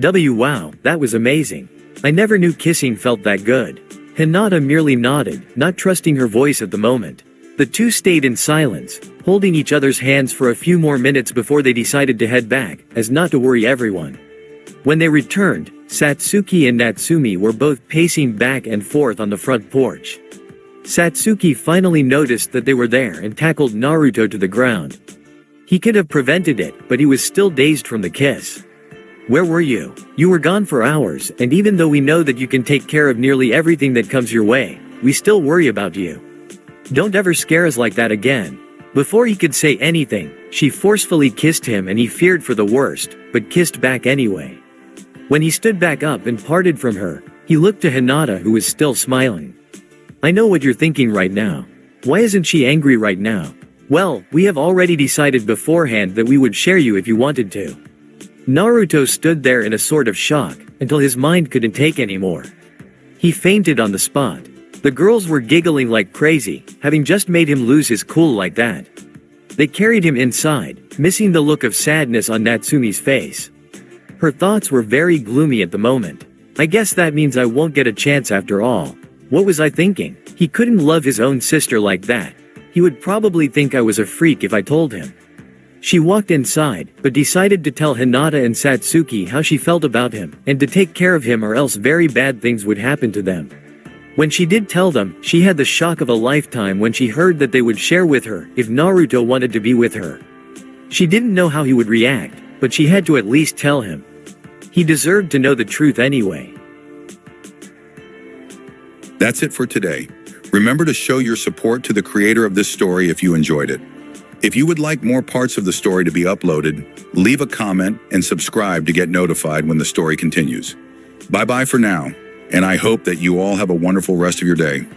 Wow, that was amazing. I never knew kissing felt that good." Hinata merely nodded, not trusting her voice at the moment. The 2 stayed in silence, holding each other's hands for a few more minutes before they decided to head back, as not to worry everyone. When they returned, Satsuki and Natsumi were both pacing back and forth on the front porch. Satsuki finally noticed that they were there and tackled Naruto to the ground. He could have prevented it, but he was still dazed from the kiss. Where were you? You were gone for hours, and even though we know that you can take care of nearly everything that comes your way, we still worry about you. Don't ever scare us like that again. Before he could say anything, she forcefully kissed him and he feared for the worst, but kissed back anyway. When he stood back up and parted from her, he looked to Hinata, who was still smiling. I know what you're thinking right now. Why isn't she angry right now? Well, we have already decided beforehand that we would share you if you wanted to. Naruto stood there in a sort of shock, until his mind couldn't take anymore. He fainted on the spot. The girls were giggling like crazy, having just made him lose his cool like that. They carried him inside, missing the look of sadness on Natsume's face. Her thoughts were very gloomy at the moment. I guess that means I won't get a chance after all. What was I thinking? He couldn't love his own sister like that. He would probably think I was a freak if I told him. She walked inside, but decided to tell Hinata and Satsuki how she felt about him, and to take care of him or else very bad things would happen to them. When she did tell them, she had the shock of a lifetime when she heard that they would share with her if Naruto wanted to be with her. She didn't know how he would react, but she had to at least tell him. He deserved to know the truth anyway. That's it for today. Remember to show your support to the creator of this story if you enjoyed it. If you would like more parts of the story to be uploaded, leave a comment and subscribe to get notified when the story continues. Bye-bye for now, and I hope that you all have a wonderful rest of your day.